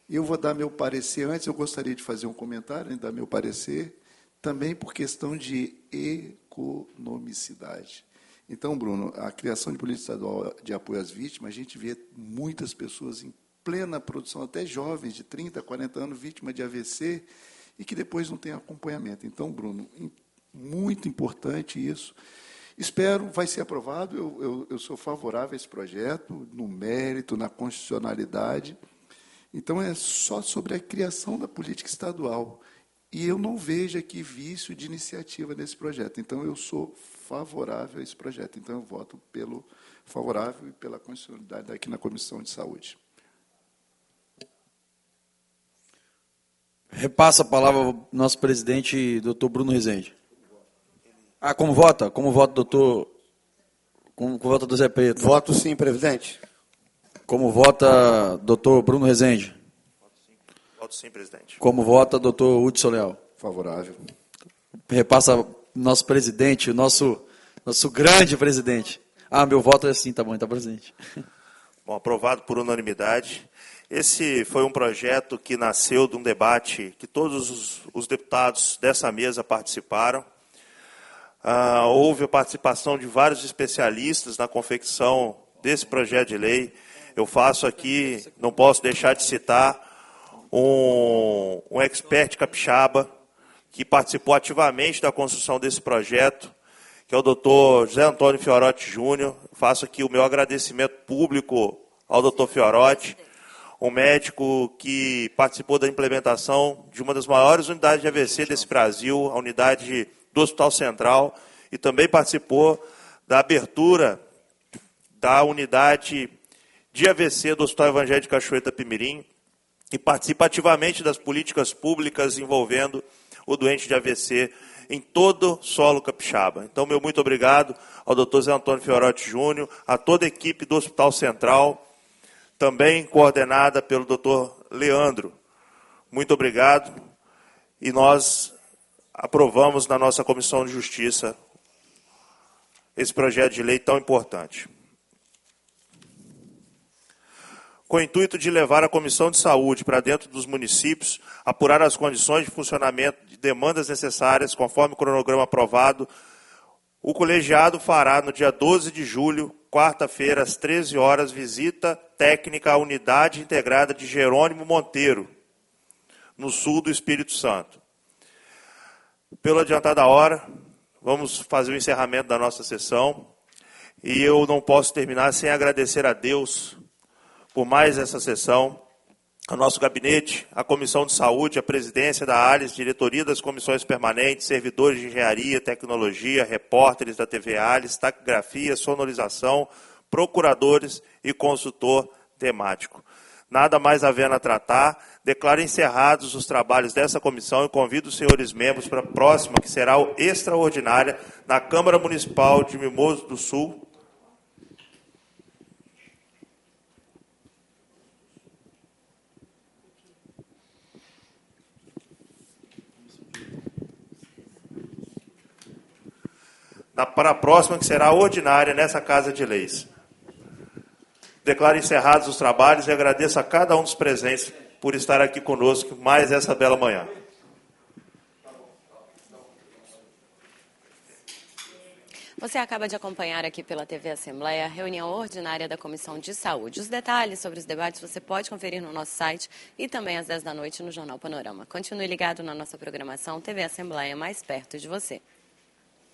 Eu vou dar meu parecer. Antes, eu gostaria de fazer um comentário, dar meu parecer, também por questão de economicidade. Então, Bruno, a criação de política estadual de apoio às vítimas, a gente vê muitas pessoas em plena produção, até jovens de 30, 40 anos, vítimas de AVC, e que depois não têm acompanhamento. Então, Bruno, muito importante isso. Espero, vai ser aprovado, eu sou favorável a esse projeto, no mérito, na constitucionalidade. Então, é só sobre a criação da política estadual. E eu não vejo aqui vício de iniciativa nesse projeto. Então, eu sou favorável a esse projeto. Então, eu voto pelo favorável e pela constitucionalidade aqui na Comissão de Saúde. Repassa a palavra ao nosso presidente, doutor Bruno Rezende. Como vota? Como vota, doutor? Como vota do Zé Preto? Voto sim, presidente. Como vota, doutor Bruno Rezende? Voto sim, presidente. Como vota, doutor Hudson Leal? Favorável. Repassa nosso presidente, o nosso grande presidente. Meu voto é assim, tá bom, tá, presidente. Bom, aprovado por unanimidade. Esse foi um projeto que nasceu de um debate que todos os deputados dessa mesa participaram. Houve a participação de vários especialistas na confecção desse projeto de lei. Eu faço aqui, não posso deixar de citar, um expert capixaba que participou ativamente da construção desse projeto, que é o doutor José Antônio Fiorotti Júnior. Faço aqui o meu agradecimento público ao doutor Fiorotti, um médico que participou da implementação de uma das maiores unidades de AVC desse Brasil, a unidade do Hospital Central, e também participou da abertura da unidade de AVC do Hospital Evangélico de Cachoeira do Pimirim, e participa ativamente das políticas públicas envolvendo o doente de AVC em todo o solo capixaba. Então, meu muito obrigado ao doutor Zé Antônio Fiorotti Júnior, a toda a equipe do Hospital Central, também coordenada pelo doutor Leandro. Muito obrigado. E nós aprovamos na nossa Comissão de Justiça esse projeto de lei tão importante. Com o intuito de levar a Comissão de Saúde para dentro dos municípios, apurar as condições de funcionamento de demandas necessárias, conforme o cronograma aprovado, o colegiado fará, no dia 12 de julho, quarta-feira, às 13 horas, visita técnica à Unidade Integrada de Jerônimo Monteiro, no sul do Espírito Santo. Pelo adiantado da hora, vamos fazer o encerramento da nossa sessão, e eu não posso terminar sem agradecer a Deus por mais essa sessão, ao nosso gabinete, a Comissão de Saúde, a presidência da ALIS, diretoria das comissões permanentes, servidores de engenharia, tecnologia, repórteres da TV ALIS, taquigrafia, sonorização, procuradores e consultor temático. Nada mais havendo a tratar, declaro encerrados os trabalhos dessa comissão e convido os senhores membros para a próxima, que será o extraordinária, na Câmara Municipal de Mimoso do Sul, para a próxima, que será ordinária nessa Casa de Leis. Declaro encerrados os trabalhos e agradeço a cada um dos presentes por estar aqui conosco mais essa bela manhã. Você acaba de acompanhar aqui pela TV Assembleia a reunião ordinária da Comissão de Saúde. Os detalhes sobre os debates você pode conferir no nosso site e também às 10 da noite no Jornal Panorama. Continue ligado na nossa programação TV Assembleia, mais perto de você.